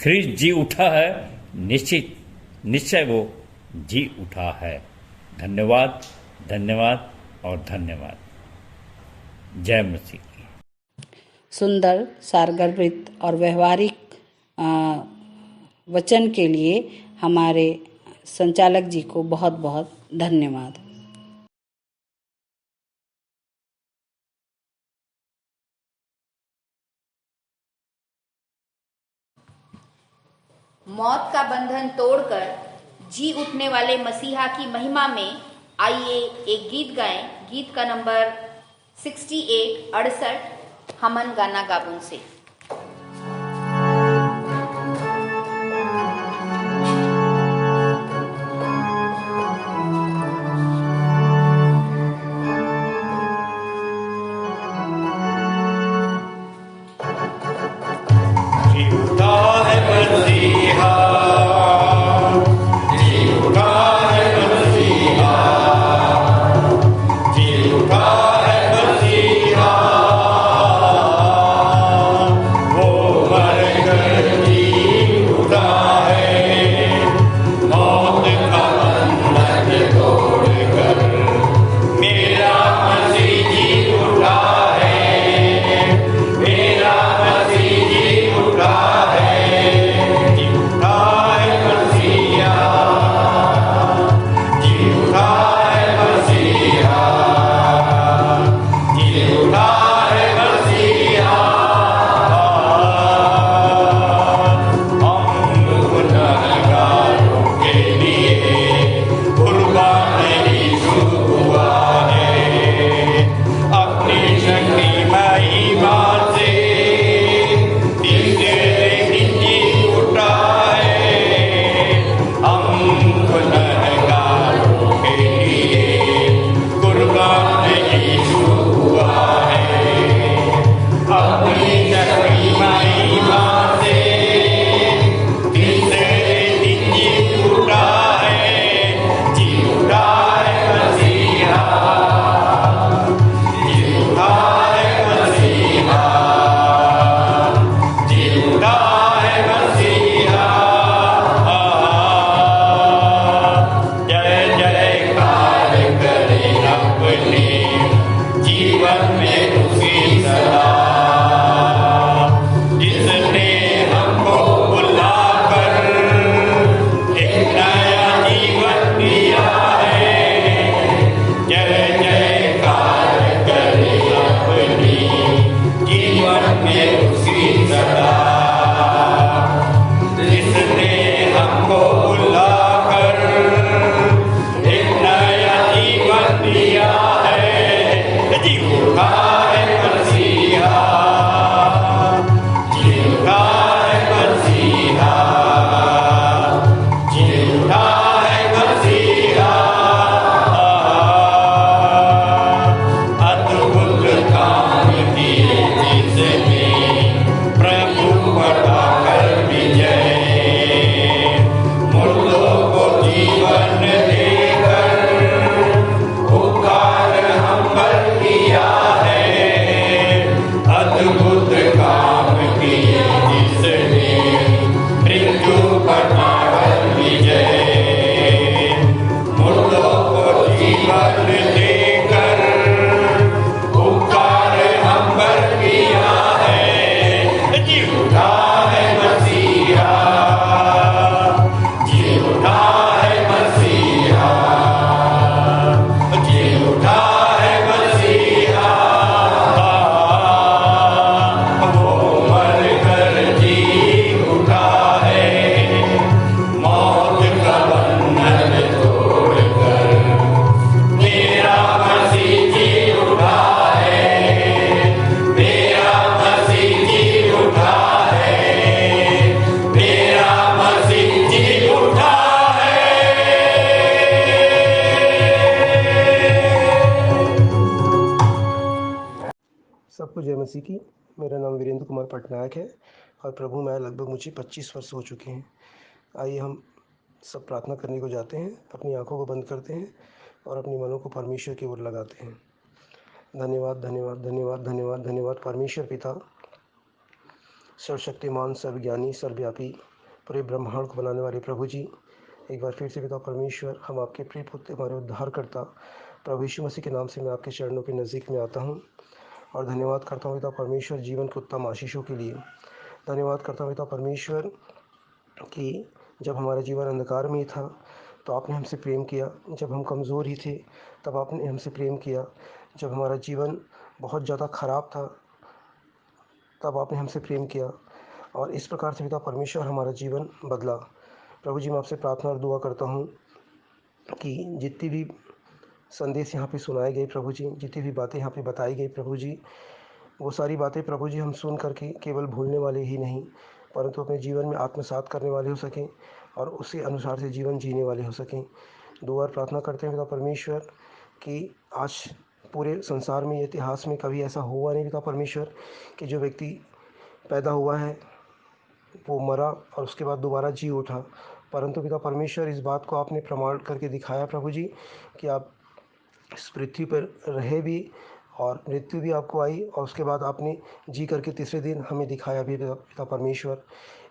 ख्रीस्त जी उठा है, निश्चित निश्चय वो जी उठा है। धन्यवाद, धन्यवाद और धन्यवाद। जय मसीह की। सुंदर, सारगर्भित और व्यवहारिक वचन के लिए हमारे संचालक जी को बहुत बहुत धन्यवाद। मौत का बंधन तोड़कर जी उठने वाले मसीहा की महिमा में आइए एक गीत गाएं। गीत का नंबर 68 हमन गाना गाबुन से। सबको जय मसीह की। मेरा नाम वीरेंद्र कुमार पटनायक है और प्रभु में लगभग मुझे 25 वर्ष हो चुके हैं। आइए हम सब प्रार्थना करने को जाते हैं, अपनी आंखों को बंद करते हैं और अपने मनों को परमेश्वर की ओर लगाते हैं। धन्यवाद धन्यवाद धन्यवाद धन्यवाद धन्यवाद परमेश्वर पिता, सर्वशक्तिमान, सर्वज्ञानी, सर्वव्यापी, पूरे ब्रह्मांड को बनाने वाले प्रभु जी, एक बार फिर से पिता परमेश्वर, हम आपके प्रिय पुत्र, हमारे उद्धारकर्ता प्रभु यीशु मसीह के नाम से मैं आपके चरणों के नज़दीक में आता हूँ और धन्यवाद करता हूँ पिता परमेश्वर जीवन के उत्तम आशीषों के लिए। धन्यवाद करता हूँ पिता परमेश्वर कि जब हमारा जीवन अंधकार में ही था तो आपने हमसे प्रेम किया, जब हम कमज़ोर ही थे तब आपने हमसे प्रेम किया, जब हमारा जीवन बहुत ज़्यादा ख़राब था तब आपने हमसे प्रेम किया और इस प्रकार से पिता परमेश्वर हमारा जीवन बदला। प्रभु जी, मैं आपसे प्रार्थना और दुआ करता हूँ कि जितनी भी संदेश यहाँ पे सुनाए गए प्रभु जी, जितनी भी बातें यहाँ पे बताई गई प्रभु जी, वो सारी बातें प्रभु जी हम सुन करके केवल भूलने वाले ही नहीं, परंतु अपने जीवन में आत्मसात करने वाले हो सकें और उसी अनुसार से जीवन जीने वाले हो सकें। दुआ और प्रार्थना करते हैं पिता परमेश्वर कि आज पूरे संसार में, इतिहास में कभी ऐसा हुआ नहीं पिता परमेश्वर कि जो व्यक्ति पैदा हुआ है वो मरा और उसके बाद दोबारा जी उठा, परंतु पिता परमेश्वर इस बात को आपने प्रमाण करके दिखाया प्रभु जी कि आप इस पृथ्वी पर रहे भी और मृत्यु भी आपको आई और उसके बाद आपने जी करके तीसरे दिन हमें दिखाया भी पिता परमेश्वर।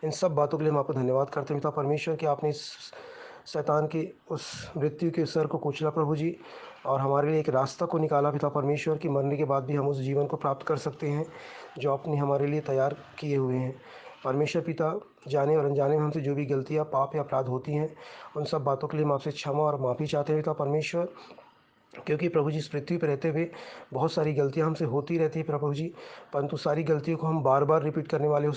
इन सब बातों के लिए हम आपको धन्यवाद करते हैं पिता परमेश्वर कि आपने इस शैतान के उस मृत्यु के सर को कुचला प्रभु जी और हमारे लिए एक रास्ता को निकाला पिता परमेश्वर कि मरने के बाद भी हम उस जीवन को प्राप्त कर सकते हैं जो आपने हमारे लिए तैयार किए हुए हैं। परमेश्वर पिता, जाने और अनजाने में हमसे जो भी गलतियाँ, पाप या अपराध होती हैं, उन सब बातों के लिए हम आपसे क्षमा और माफ़ी चाहते हैं पिता परमेश्वर, क्योंकि प्रभु जी इस पृथ्वी पर रहते हुए बहुत सारी गलतियां हमसे होती रहती है प्रभु जी, परंतु सारी गलतियों को हम बार बार रिपीट करने वाले हो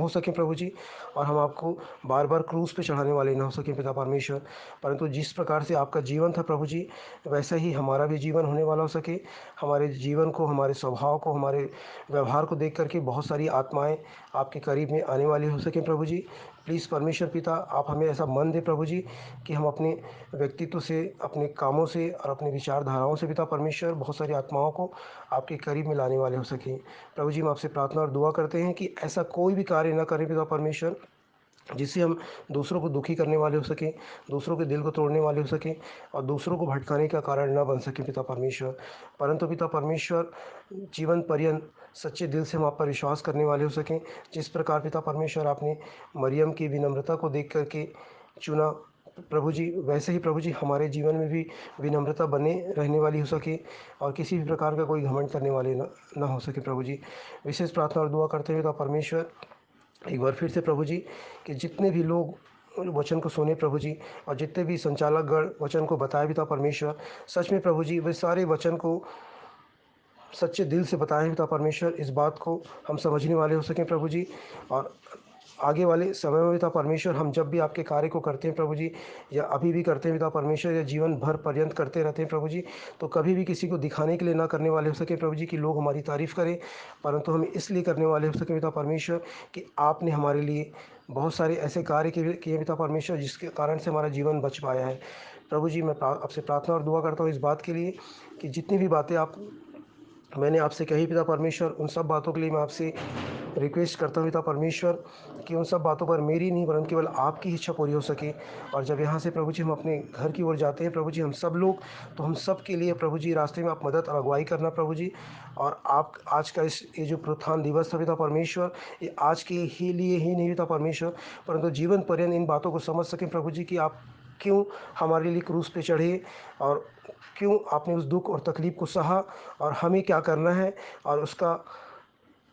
सके प्रभु जी, और हम आपको बार बार क्रूस पे चढ़ाने वाले ना हो सके पिता परमेश्वर। परंतु जिस प्रकार से आपका जीवन था प्रभु जी, वैसा ही हमारा भी जीवन होने वाला हो सके। हमारे जीवन को, हमारे स्वभाव को, हमारे व्यवहार को देख करके बहुत सारी आत्माएँ आपके करीब में आने वाली हो सकें प्रभु जी। प्लीज़ परमेश्वर पिता, आप हमें ऐसा मन दे प्रभु जी कि हम अपने व्यक्तित्व से, अपने कामों से और अपने विचारधाराओं से पिता परमेश्वर बहुत सारी आत्माओं को आपके करीब में लाने वाले हो सकें। प्रभु जी, हम आपसे प्रार्थना और दुआ करते हैं कि ऐसा कोई भी कार्य न करें पिता परमेश्वर जिससे हम दूसरों को दुखी करने वाले हो सकें, दूसरों के दिल को तोड़ने वाले हो सकें और दूसरों को भटकाने का कारण न बन सकें पिता परमेश्वर। परंतु पिता परमेश्वर, जीवन पर्यंत सच्चे दिल से हम आप पर विश्वास करने वाले हो सकें। जिस प्रकार पिता परमेश्वर आपने मरियम की विनम्रता को देख करके चुना प्रभु जी, वैसे ही प्रभु जी हमारे जीवन में भी विनम्रता बने रहने वाली हो सके और किसी भी प्रकार का कोई घमंड करने वाले न हो सके प्रभु जी। विशेष प्रार्थना और दुआ करते हुए पिता परमेश्वर एक बार फिर से प्रभु जी कि जितने भी लोग वचन को सुने प्रभु जी और जितने भी संचालक गण वचन को बताए पिता परमेश्वर, सच में प्रभु जी वे सारे वचन को सच्चे दिल से बताएं पिता परमेश्वर, इस बात को हम समझने वाले हो सकें प्रभु जी। और आगे वाले समय में पिता परमेश्वर हम जब भी आपके कार्य को करते हैं प्रभु जी, या अभी भी करते हैं पिता परमेश्वर, या जीवन भर पर्यंत करते रहते हैं प्रभु जी, तो कभी भी किसी को दिखाने के लिए ना करने वाले हो सके प्रभु जी कि लोग हमारी तारीफ़ करें, परंतु हम इसलिए करने वाले हो सके पिता परमेश्वर कि आपने हमारे लिए बहुत सारे ऐसे कार्य किए पिता परमेश्वर जिसके कारण से हमारा जीवन बच पाया है। प्रभु जी, मैं आपसे प्रार्थना और दुआ करता हूँ इस बात के लिए कि जितनी भी बातें मैंने आपसे कही पिता परमेश्वर, उन सब बातों के लिए मैं आपसे रिक्वेस्ट करता हूँ पिता परमेश्वर कि उन सब बातों पर मेरी नहीं वरन केवल आपकी इच्छा पूरी हो सके। और जब यहाँ से प्रभु जी हम अपने घर की ओर जाते हैं प्रभु जी, हम सब लोग, तो हम सब के लिए प्रभु जी रास्ते में आप मदद और अगुवाई करना प्रभु जी। और आप आज का ये जो पुनरुत्थान दिवस था पिता परमेश्वर, ये आज के ही लिए ही नहीं पिता परमेश्वर, परंतु जीवन पर्यंत इन बातों को समझ सकें प्रभु जी कि आप क्यों हमारे लिए क्रूस पे चढ़े और क्यों आपने उस दुख और तकलीफ़ को सहा और हमें क्या करना है और उसका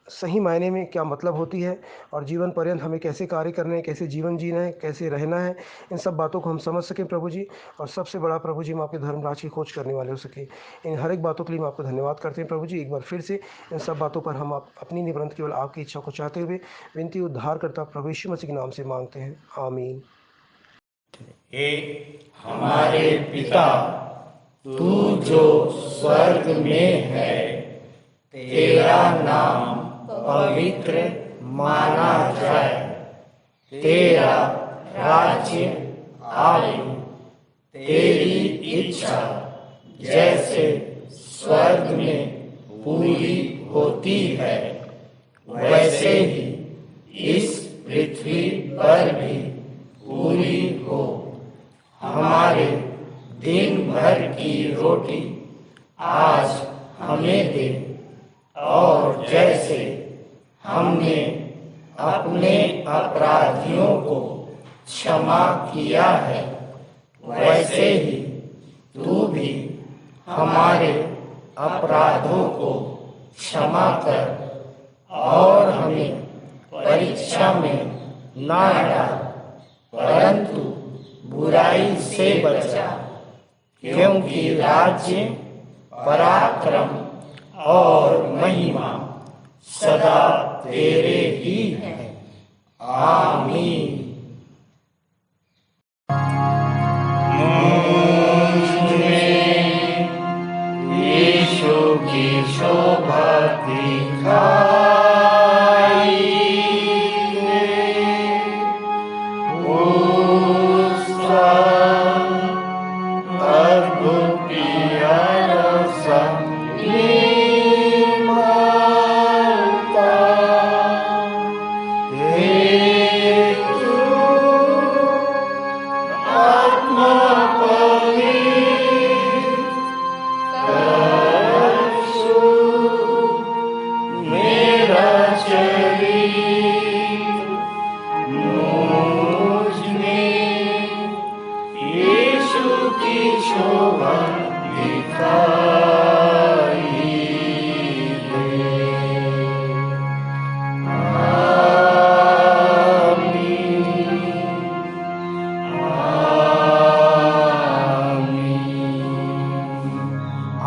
सही मायने में क्या मतलब होती है और जीवन पर्यंत हमें कैसे कार्य करने हैं, कैसे जीवन जीना है, कैसे रहना है, इन सब बातों को हम समझ सकें प्रभु जी। और सबसे बड़ा प्रभु जी, हम आपके धर्मराज की खोज करने वाले हो सके। इन हर एक बातों के लिए हम आपको धन्यवाद करते हैं प्रभु जी। एक बार फिर से इन सब बातों पर हम अपनी निवृत्त केवल आपकी इच्छा को चाहते हुए विनती उद्धार करता प्रभु यीशु मसीह के नाम से मांगते हैं, आमीन। हे हमारे पिता, तू जो स्वर्ग में है, तेरा नाम पवित्र माना जाए, तेरा राज्य आए, तेरी इच्छा जैसे स्वर्ग में पूरी होती है वैसे ही इस पृथ्वी पर भी पूरी हो। हमारे दिन भर अपने अपराधियों को क्षमा किया है, वैसे ही तू भी हमारे अपराधों को क्षमा कर और हमें परीक्षा में ना डाल, परंतु बुराई से बचा, क्योंकि राज्य, पराक्रम और महिमा सदा तेरे ही है। आमीन। यीशु की शोभा दिखाई उसका अद्भुत प्यारा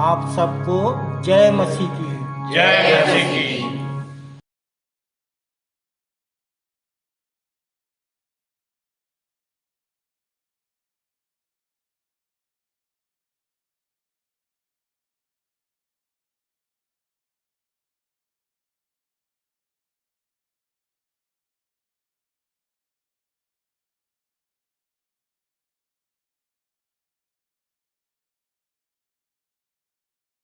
आप सबको जय मसीह की। जय मसीह की।